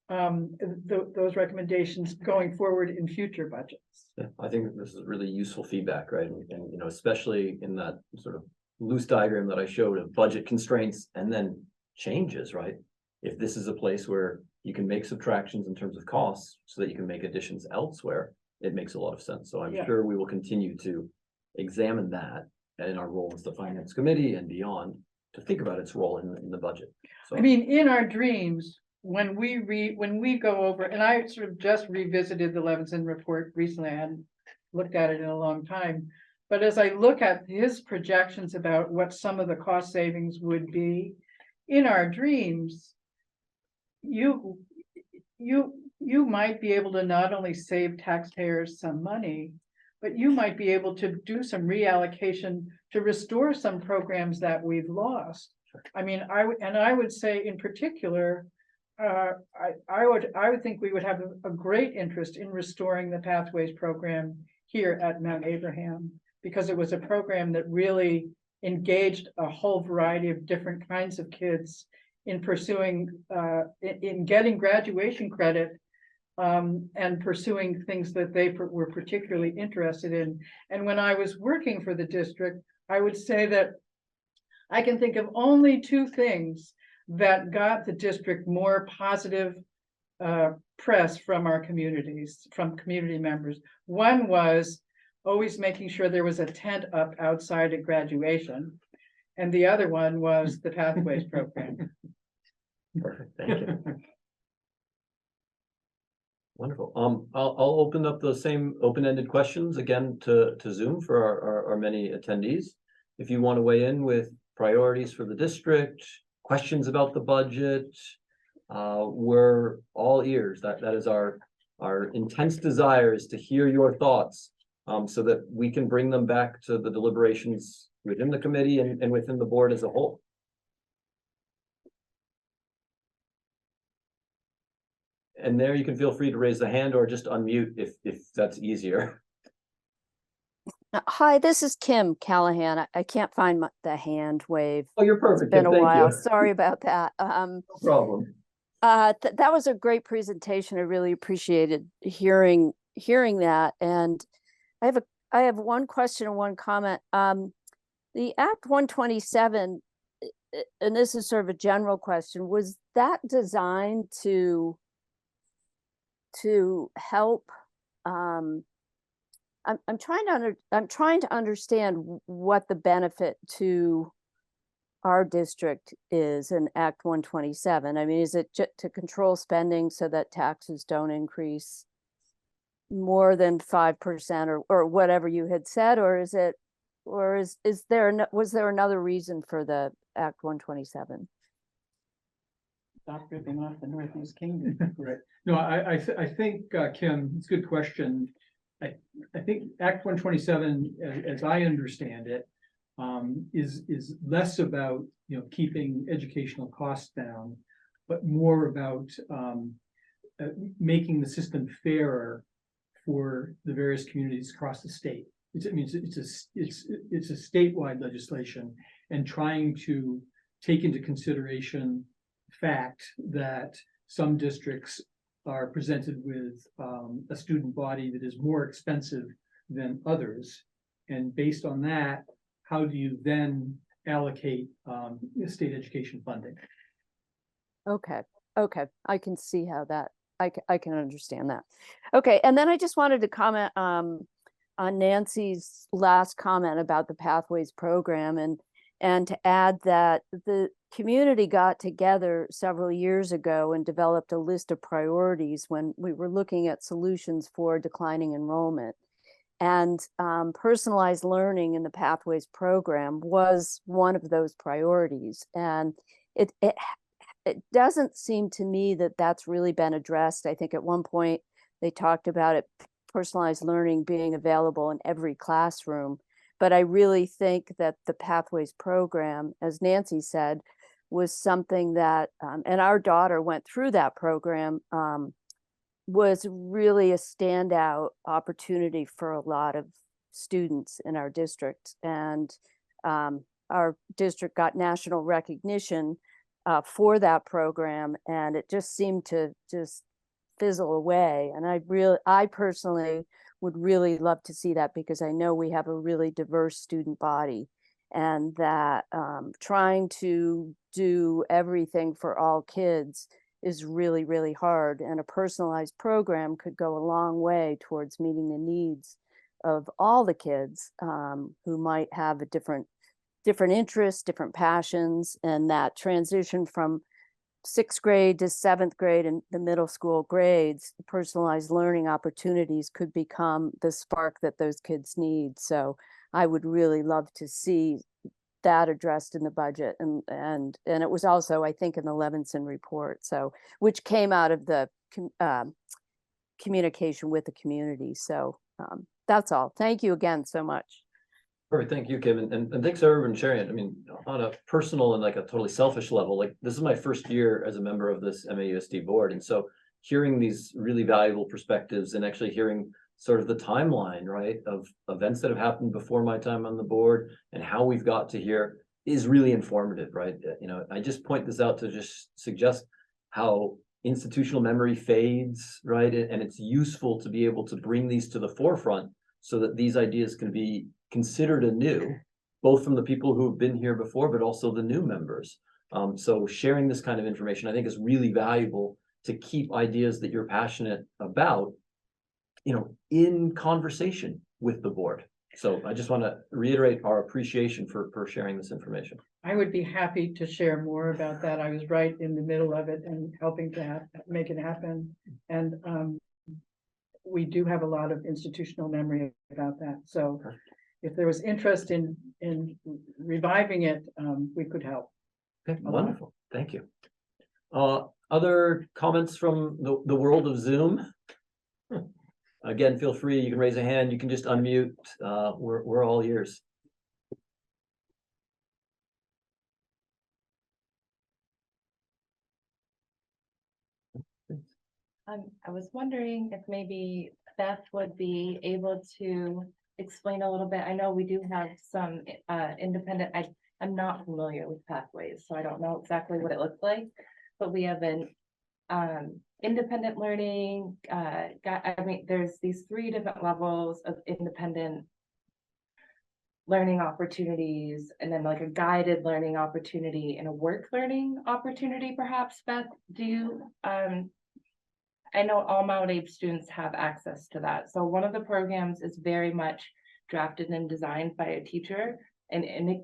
those recommendations going forward in future budgets. yeah, I think this is really useful feedback, right? And you know, especially in that sort of loose diagram that I showed of budget constraints and then changes, right? If this is a place where you can make subtractions in terms of costs so that you can make additions elsewhere, it makes a lot of sense. So I'm sure we will continue to examine that in our role as the finance committee and beyond to think about its role in the budget. So I mean, in our dreams, when we go over, and I sort of just revisited the Levinson report recently, I hadn't looked at it in a long time. But as I look at his projections about what some of the cost savings would be in our dreams, you might be able to not only save taxpayers some money, but you might be able to do some reallocation to restore some programs that we've lost. I mean, I would say in particular, I would think we would have a great interest in restoring the Pathways program here at Mount Abraham, because it was a program that really engaged a whole variety of different kinds of kids in pursuing, in getting graduation credit, and pursuing things that they were particularly interested in. And when I was working for the district, I would say that I can think of only two things that got the district more positive press from our communities, from community members. One was always making sure there was a tent up outside at graduation. And the other one was the Pathways program. Perfect, thank you. Wonderful. I'll open up those same open-ended questions again to Zoom for our many attendees. If you want to weigh in with priorities for the district, questions about the budget, we're all ears. That is our intense desire is to hear your thoughts, so that we can bring them back to the deliberations within the committee and within the board as a whole. And there you can feel free to raise the hand or just unmute if that's easier. Hi, this is Kim Callahan. I can't find the hand wave. Oh, you're perfect. It's been a Thank while. you. Sorry about that. No problem. That was a great presentation. I really appreciated hearing that. And I have one question and one comment. The Act 127, and this is sort of a general question, was that designed to help? I'm trying to understand what the benefit to our district is in Act 127. I mean, is it to control spending so that taxes don't increase more than 5% or whatever you had said, or is it, or was there another reason for the Act 127? Stop ripping off the Northeast Kingdom. Right. No, I think, Kim, it's a good question. I think Act 127, as I understand it, is less about, keeping educational costs down, but more about making the system fairer for the various communities across the state. It's a statewide legislation, and trying to take into consideration the fact that some districts are presented with a student body that is more expensive than others. And based on that, how do you then allocate state education funding? Okay, I can see how that, I can understand that. Okay, and then I just wanted to comment on Nancy's last comment about the Pathways program, and to add that the community got together several years ago and developed a list of priorities when we were looking at solutions for declining enrollment. And personalized learning in the Pathways program was one of those priorities. And it doesn't seem to me that that's really been addressed. I think at one point they talked about it, personalized learning being available in every classroom. But I really think that the Pathways program, as Nancy said, was something that, and our daughter went through that program, was really a standout opportunity for a lot of students in our district. And our district got national recognition for that program, and it just seemed to just fizzle away. And I personally would really love to see that, because I know we have a really diverse student body, and that trying to do everything for all kids is really, really hard. And a personalized program could go a long way towards meeting the needs of all the kids who might have a different interests, different passions, and that transition from 6th grade to 7th grade and the middle school grades, personalized learning opportunities could become the spark that those kids need. So I would really love to see that addressed in the budget, and it was also, I think, in the Levinson report, so, which came out of the communication with the community. So that's all. Thank you again so much. Perfect, thank you, Kim, and thanks everyone for sharing it. I mean, on a personal and like a totally selfish level, like this is my first year as a member of this MAUSD board, and so hearing these really valuable perspectives and actually hearing sort of the timeline, right, of events that have happened before my time on the board and how we've got to here is really informative, right? You know, I just point this out to just suggest how institutional memory fades, right? And it's useful to be able to bring these to the forefront so that these ideas can be considered anew, both from the people who have been here before, but also the new members. So sharing this kind of information, I think, is really valuable to keep ideas that you're passionate about, you know, in conversation with the board. So I just want to reiterate our appreciation for sharing this information. I would be happy to share more about that. I was right in the middle of it and helping to make it happen. And we do have a lot of institutional memory about that. So if there was interest in reviving it, we could help. Okay, wonderful. Thank you. Other comments from the world of Zoom? Again, feel free, you can raise a hand, you can just unmute. We're all ears. I was wondering if maybe Beth would be able to explain a little bit. I know we do have some independent, I'm not familiar with pathways, so I don't know exactly what it looks like, but we have an independent learning, I mean, there's these 3 different levels of independent learning opportunities, and then like a guided learning opportunity and a work learning opportunity, perhaps. Beth, do you, I know all MAUSD students have access to that. So one of the programs is very much drafted and designed by a teacher, and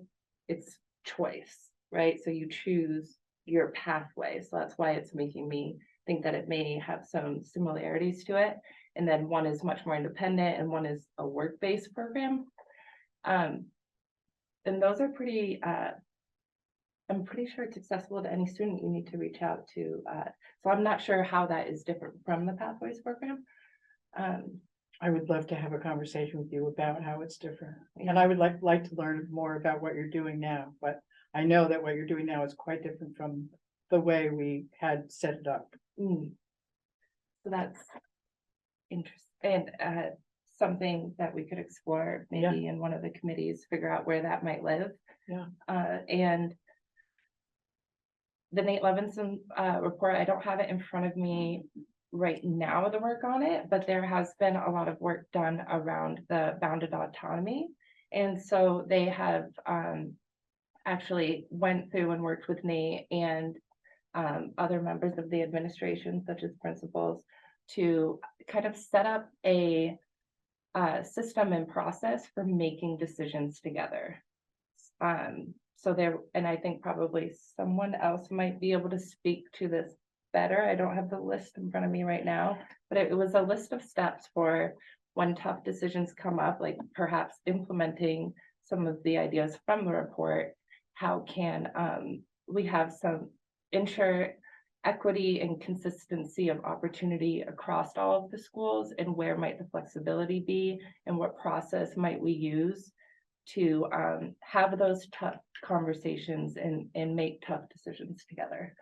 it's choice, right? So you choose your pathway. So that's why it's making me think that it may have some similarities to it. And then one is much more independent and one is a work-based program. And those are pretty, I'm pretty sure it's accessible to any student. You need to reach out to. So I'm not sure how that is different from the Pathways program. I would love to have a conversation with you about how it's different. And I would like to learn more about what you're doing now, but I know that what you're doing now is quite different from the way we had set it up. So that's interesting, and something that we could explore maybe in one of the committees, figure out where that might live. Yeah. And the Nate Levinson report, I don't have it in front of me right now, the work on it, but there has been a lot of work done around the bounded autonomy. And so they have actually went through and worked with Nate and other members of the administration, such as principals, to kind of set up a system and process for making decisions together. So there, and I think probably someone else might be able to speak to this better. I don't have the list in front of me right now, but it was a list of steps for when tough decisions come up, like perhaps implementing some of the ideas from the report. How can we have some ensure equity and consistency of opportunity across all of the schools, and where might the flexibility be, and what process might we use to have those tough conversations and make tough decisions together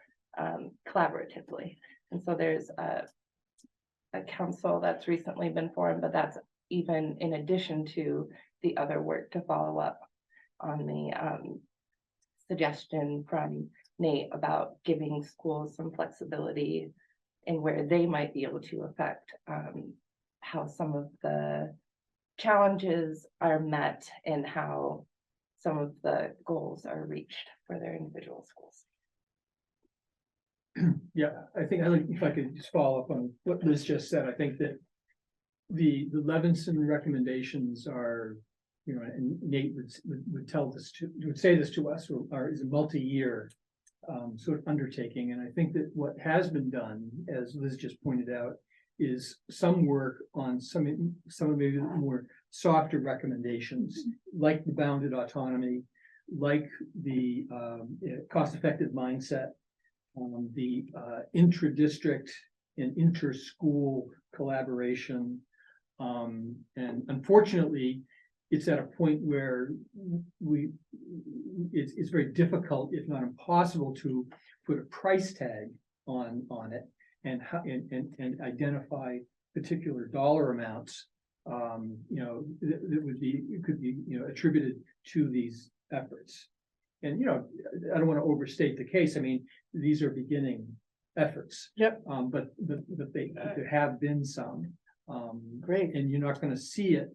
collaboratively. And so there's a council that's recently been formed, but that's even in addition to the other work to follow up on the suggestion from Nate about giving schools some flexibility in where they might be able to affect how some of the challenges are met and how some of the goals are reached for their individual schools. Yeah, I think if I could just follow up on what Liz just said, I think that the Levinson recommendations are, you know, and Nate would tell this would say this to us, is a multi-year sort of undertaking. And I think that what has been done, as Liz just pointed out, is some work on some of maybe more softer recommendations, like the bounded autonomy, like the cost-effective mindset, the intra-district and inter-school collaboration. And unfortunately, it's at a point where it's very difficult, if not impossible, to put a price tag on it and identify particular dollar amounts, that would be, could be, attributed to these efforts. And, I don't want to overstate the case. I mean, these are beginning efforts. Yep. But there have been some. Great. And you're not going to see it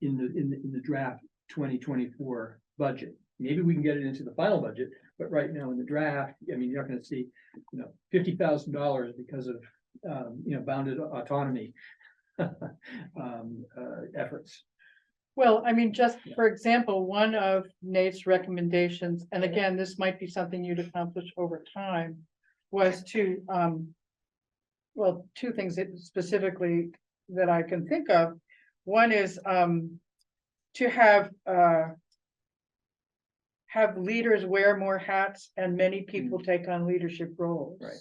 in the draft 2024 budget. Maybe we can get it into the final budget, but right now in the draft, I mean, you're not going to see, $50,000 because of, bounded autonomy efforts. Well, I mean, just for example, one of Nate's recommendations, and again, this might be something you'd accomplish over time, was to, well, two things specifically that I can think of. One is to have leaders wear more hats and many people take on leadership roles. Right.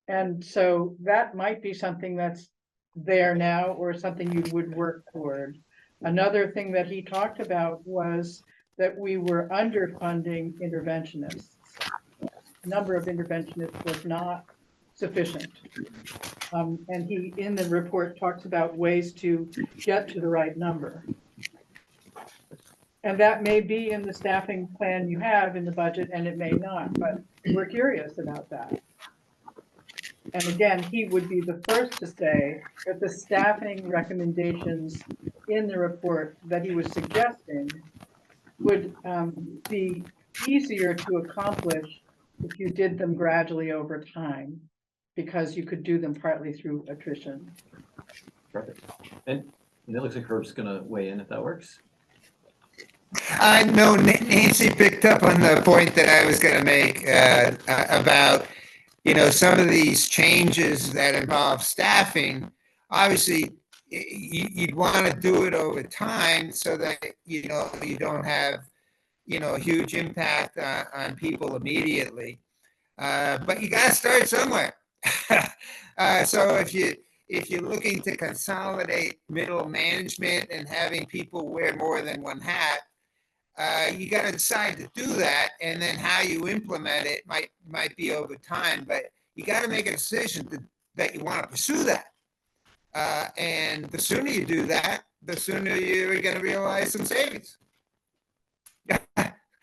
And so that might be something that's there now or something you would work toward. Another thing that he talked about was that we were underfunding interventionists. The number of interventionists was not sufficient. And he, in the report, talks about ways to get to the right number. And that may be in the staffing plan you have in the budget, and it may not, but we're curious about that. And again, he would be the first to say that the staffing recommendations in the report that he was suggesting would be easier to accomplish if you did them gradually over time, because you could do them partly through attrition. Perfect. And it looks like Herb's gonna weigh in if that works. No, Nancy picked up on the point that I was going to make about, some of these changes that involve staffing. Obviously, you'd want to do it over time so that, you don't have, a huge impact on people immediately. But you got to start somewhere. So if you're looking to consolidate middle management and having people wear more than one hat, you got to decide to do that, and then how you implement it might be over time. But you got to make a decision that you want to pursue that. And the sooner you do that, the sooner you're going to realize some savings.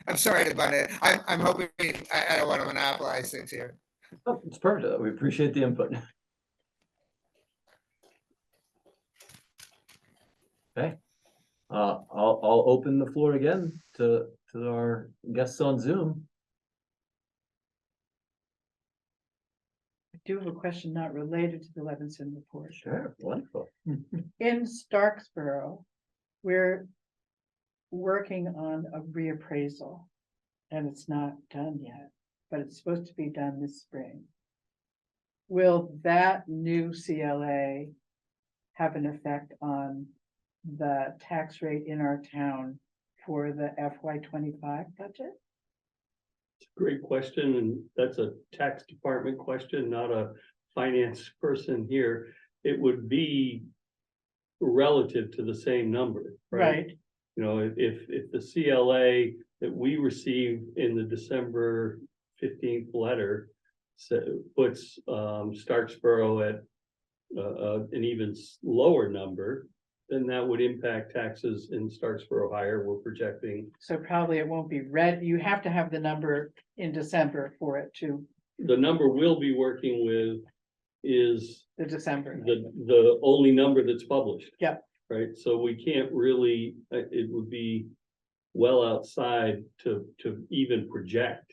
I'm sorry about it. I'm hoping I don't want to monopolize things here. Oh, it's perfect. We appreciate the input. Okay. I'll open the floor again to our guests on Zoom. I do have a question not related to the Levinson report. Sure, wonderful. In Starksboro, we're working on a reappraisal, and it's not done yet, but it's supposed to be done this spring. Will that new CLA have an effect on the tax rate in our town for the FY25 budget? Great question, and that's a tax department question, not a finance person here. It would be relative to the same number, right? If the CLA that we received in the December 15th letter puts Starksboro at an even lower number, then that would impact taxes in Starksboro higher. We're projecting. So probably it won't be red. You have to have the number in December for it to. The number we'll be working with is the December. The only number that's published. Yep. Right. So we can't really, it would be well outside to even project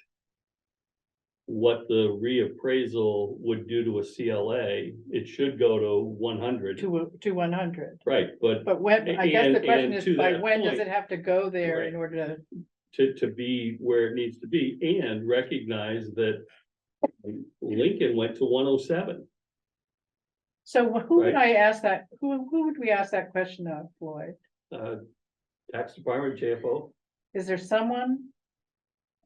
what the reappraisal would do to a CLA. It should go to 100. To 100. Right, but when, I guess the question and is, to by that when does point, it have to go there right, in order to be where it needs to be, and recognize that Lincoln went to 107. So who would Right. I ask that, who would we ask that question of, Floyd? Tax department, JFO, Is there someone?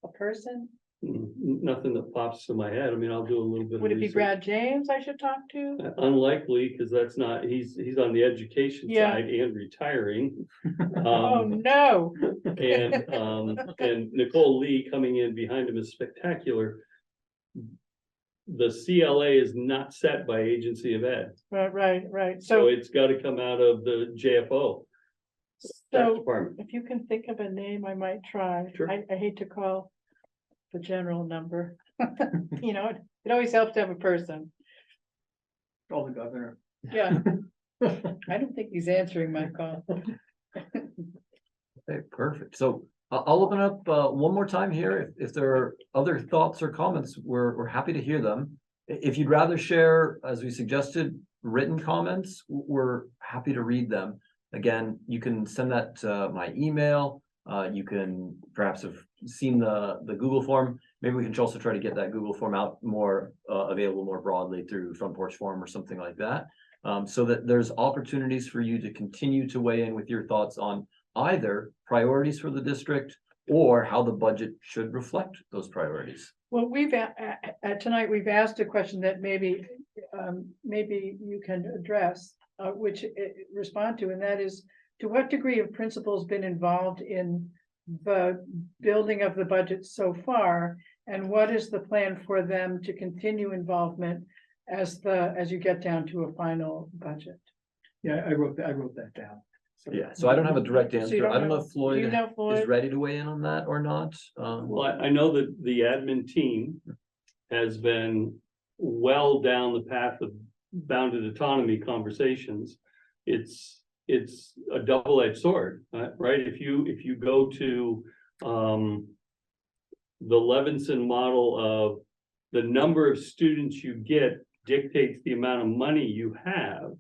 A person? nothing that pops to my head. I mean, I'll do a little bit of Would it be research. Brad James I should talk to? Unlikely, because that's not, he's on the education Yeah. side and retiring. Oh, no. And Nicole Lee coming in behind him is spectacular. The CLA is not set by agency of ed, Right. so So, it's gotta come out of the JFO. Tax so department. if you can think of a name, I might try. Sure. I hate to call the general number. You know, it always helps to have a person. Call the governor. Yeah. I don't think he's answering my call. Okay, perfect. So I'll open up one more time here. If there are other thoughts or comments, we're happy to hear them. If you'd rather share, as we suggested, written comments, we're happy to read them. Again, you can send that to my email. You can perhaps have seen the Google form. Maybe we can also try to get that Google form out more available more broadly through Front Porch Forum or something like that. So that there's opportunities for you to continue to weigh in with your thoughts on either priorities for the district or how the budget should reflect those priorities. Well, tonight, we've asked a question that maybe you can address, respond to, and that is, to what degree have principals been involved in the building of the budget so far? And what is the plan for them to continue involvement as you get down to a final budget? Yeah, I wrote that down. Yeah, so I don't have a direct So you answer. I don't know if do you Floyd know, is Floyd? ready to weigh in on that or not. Well, I know that the admin team has been well down the path of bounded autonomy conversations. It's a double-edged sword, right? If you go to the Levinson model of the number of students you get dictates the amount of money you have.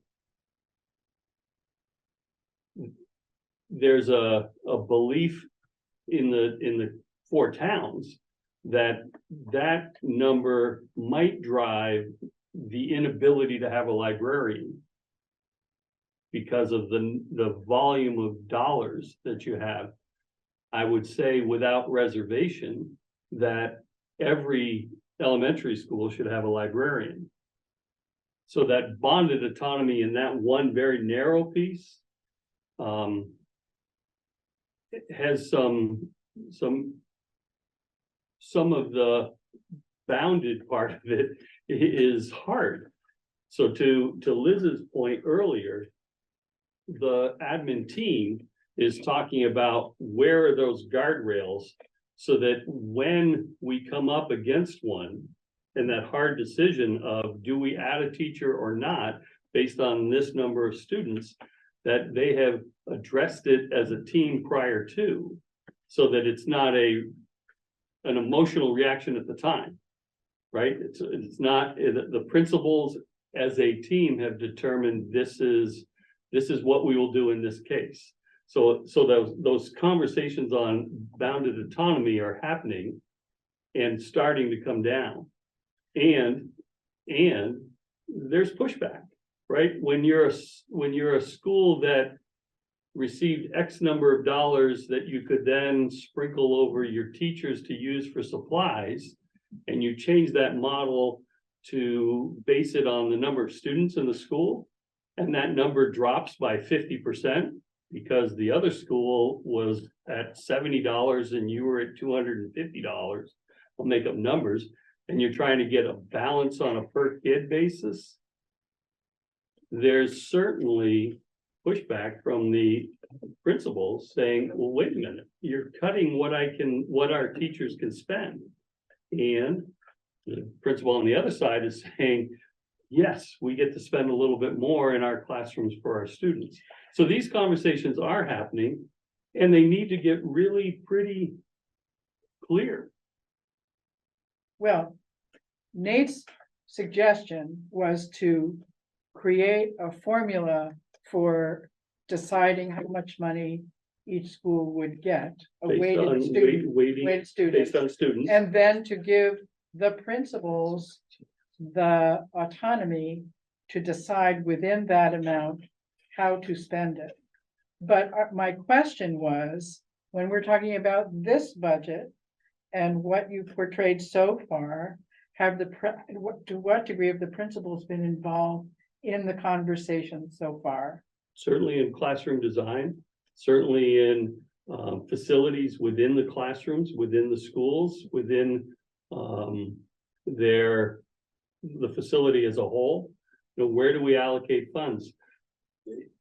There's a belief in the four towns that number might drive the inability to have a librarian because of the volume of dollars that you have. I would say without reservation that every elementary school should have a librarian. So that bonded autonomy in that one very narrow piece it has some of the bounded part of it is hard. So to Liz's point earlier, the admin team is talking about where are those guardrails so that when we come up against one and that hard decision of do we add a teacher or not based on this number of students, that they have addressed it as a team prior to, so that it's not an emotional reaction at the time, right? It's not, the principals as a team have determined this is what we will do in this case. So those conversations on bounded autonomy are happening and starting to come down. And there's pushback, right? When you're a school that received X number of dollars that you could then sprinkle over your teachers to use for supplies, and you change that model to base it on the number of students in the school, and that number drops by 50% because the other school was at $70 and you were at $250, I'll make up numbers, and you're trying to get a balance on a per kid basis, there's certainly pushback from the principals saying, well, wait a minute, you're cutting what our teachers can spend. And the principal on the other side is saying, yes, we get to spend a little bit more in our classrooms for our students. So these conversations are happening and they need to get really pretty clear. Well, Nate's suggestion was to create a formula for deciding how much money each school would get, a Based weighted on student, weighting, weighted student, based on students. and then to give the principals the autonomy to decide within that amount how to spend it. But my question was, when we're talking about this budget and what you've portrayed so far, have to what degree have the principals been involved in the conversation so far? Certainly in classroom design, certainly in facilities within the classrooms, within the schools, within the facility as a whole. You know, where do we allocate funds?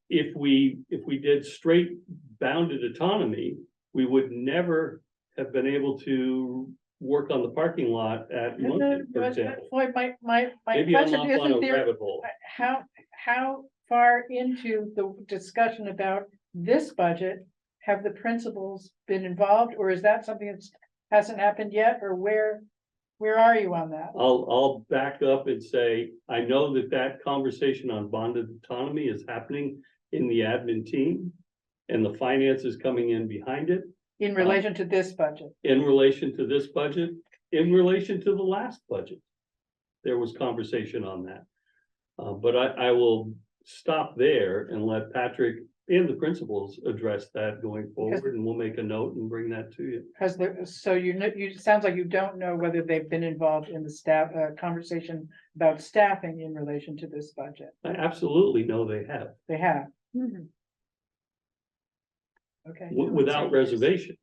If we did straight bounded autonomy, we would never have been able to work on the parking lot at Moncton, for example. Floyd, my Maybe I'm question off on a isn't there, rabbit hole. how far into the discussion about this budget have the principals been involved, or is that something that hasn't happened yet, or where are you on that? I'll back up and say, I know that conversation on bonded autonomy is happening in the admin team, and the finance is coming in behind it. In relation to this budget? In relation to this budget, in relation to the last budget, there was conversation on that. But I will stop there and let Patrick and the principals address that going forward, and we'll make a note and bring that to you. Because so it sounds like you don't know whether they've been involved in the staff, conversation about staffing in relation to this budget. I absolutely know they have, They have, Mhm. okay. without reservation.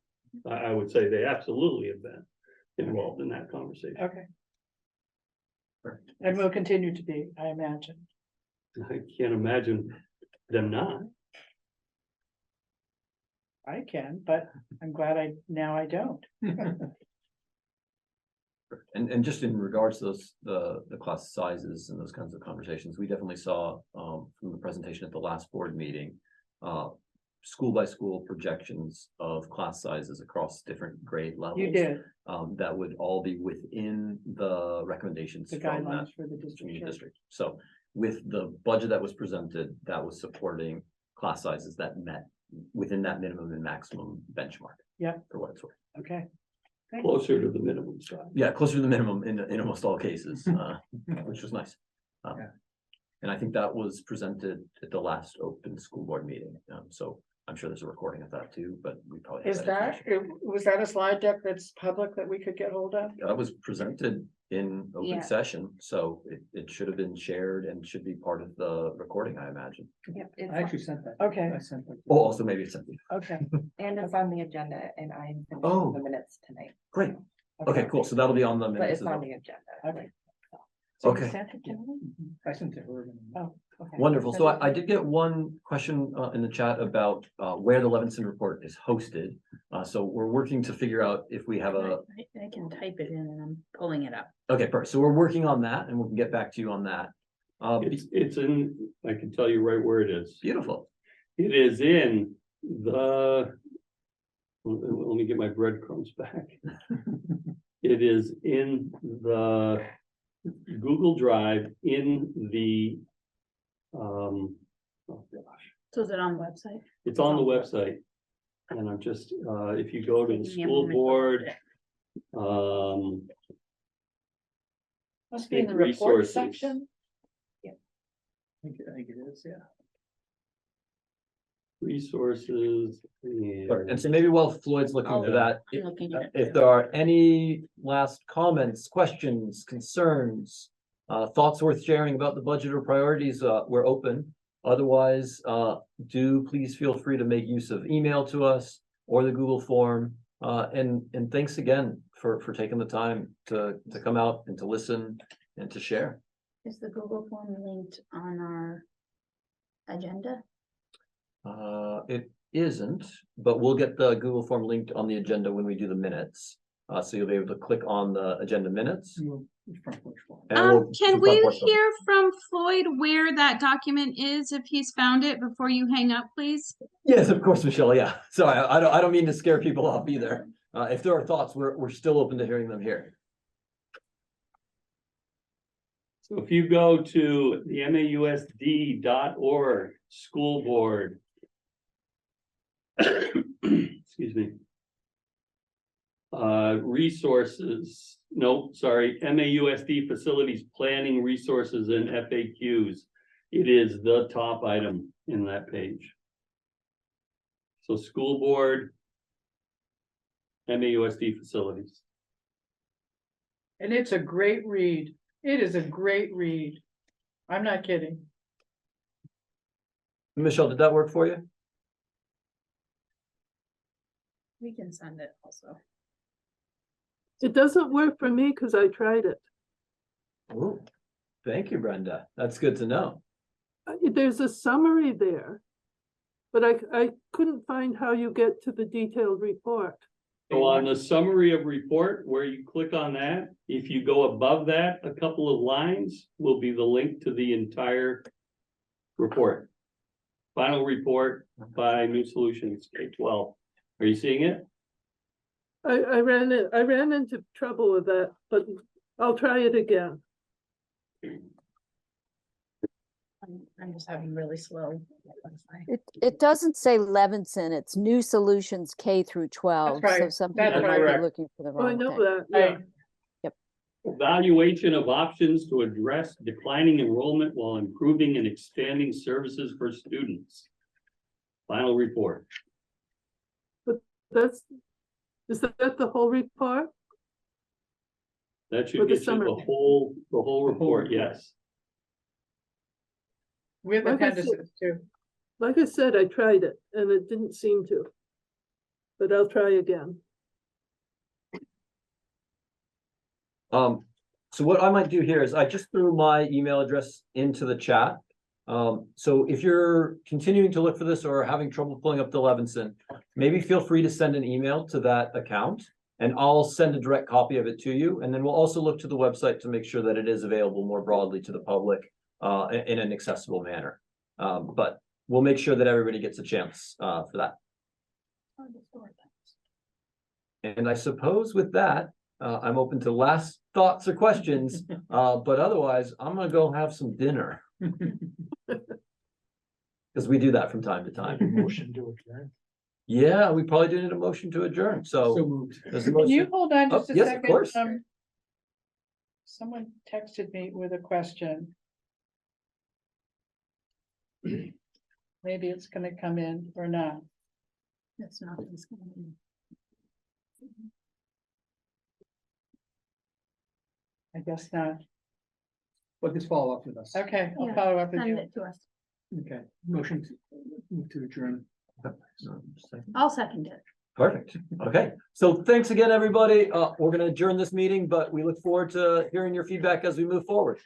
I would say they absolutely have been involved in that conversation. Okay. And will continue to be, I imagine. I can't imagine them not. I can, but I'm glad now I don't. And just in regards to those, the class sizes and those kinds of conversations, we definitely saw, from the presentation at the last board meeting, school by school projections of class sizes across different grade levels. You did, That would all be within the recommendations the from that guidelines for the district. community sure. district. So with the budget that was presented, that was supporting class sizes that met within that minimum and maximum benchmark. Yeah. For what it's worth. Okay, Closer to the minimum side. Yeah, closer to the minimum in almost all cases, which was nice. Yeah. And I think that was presented at the last open school board meeting. So I'm sure there's a recording of that too, but we probably. have is that, information. was that a slide deck that's public that we could get hold of? That was presented in Yeah. open session, so it should have been shared and should be part of the recording, I imagine. Yep, I actually sent that. Okay. I sent that. Oh, also maybe it's something. Okay, and it's on the agenda, and I'm Oh. finishing the minutes tonight, Great. Okay, cool. So that'll be on the but minutes it's as on well. the agenda. Okay. So you Okay. sent it to me? I sent it to her. oh, okay. Wonderful. So I did get one question in the chat about where the Levinson report is hosted. So we're working to figure out if we have a, I can type it in and I'm pulling it up. okay, perfect. So we're working on that and we can get back to you on that. It's in, I can tell you right where it is. Beautiful. It is in the, let me get my breadcrumbs back. It is in the Google Drive in the, oh gosh, So is it on the website? it's on the website. And I'm just, if you go to the Give me a school moment to board, load it. Must be in the big report resources. section. I think it is, yeah. resources. And so maybe while Floyd's looking for that, I'm looking at it if too. there are any last comments, questions, concerns, thoughts worth sharing about the budget or priorities, we're open. Otherwise, do please feel free to make use of email to us or the Google form. And thanks again for taking the time to come out and to listen and to share. Is the Google form linked on our agenda? It isn't, but we'll get the Google form linked on the agenda when we do the minutes. So you'll be able to click on the agenda minutes. Front porch wall. and we'll- Can the we front porch will- hear from Floyd where that document is, if he's found it, before you hang up, please? Yes, of course, Michelle, yeah. Sorry, I don't mean to scare people off either. If there are thoughts, we're still open to hearing them here. So if you go to the MAUSD.org school board. Excuse me. Resources, no, sorry, MAUSD facilities planning resources and FAQs. It is the top item in that page. So school board, MAUSD facilities. And it's a great read. It is a great read. I'm not kidding. Michelle, did that work for you? We can send it also. It doesn't work for me because I tried it. Ooh, thank you, Brenda. That's good to know. There's a summary there, but I couldn't find how you get to the detailed report. So on the summary of report, where you click on that, if you go above that, a couple of lines will be the link to the entire report. Final report by New Solutions K-12. Are you seeing it? I ran into trouble with that, but I'll try it again. I'm just having really slow. It doesn't say Levinson, it's New Solutions K through 12. So right. some That's people might right. be looking for the Oh, I wrong know thing. that, yeah. Evaluation of options to address declining enrollment while improving and expanding services for students. Final report. Is that the whole report? That Or should the get you summary? the whole report, yes. With Like I said- appendices too. Like I said, I tried it and it didn't seem to. But I'll try again. So what I might do here is I just threw my email address into the chat. So if you're continuing to look for this or having trouble pulling up the Levinson, maybe feel free to send an email to that account and I'll send a direct copy of it to you. And then we'll also look to the website to make sure that it is available more broadly to the public in an accessible manner. But we'll make sure that everybody gets a chance for that. And I suppose with that, I'm open to last thoughts or questions, but otherwise I'm gonna go have some dinner. Because we do that from time to time. Motion to adjourn. Yeah, we probably do need a motion to adjourn, So so. moved. there's a Can you motion. hold on Oh, just a yes, of second? course. Someone texted me with a question. Maybe it's gonna come in or not. That's not. I guess not. But just follow up with us. Okay, I'll Yeah, follow up with Send you. it to us. Okay, motion to move to adjourn. I'll second it. Perfect. Okay, so thanks again, everybody. We're gonna adjourn this meeting, but we look forward to hearing your feedback as we move forward.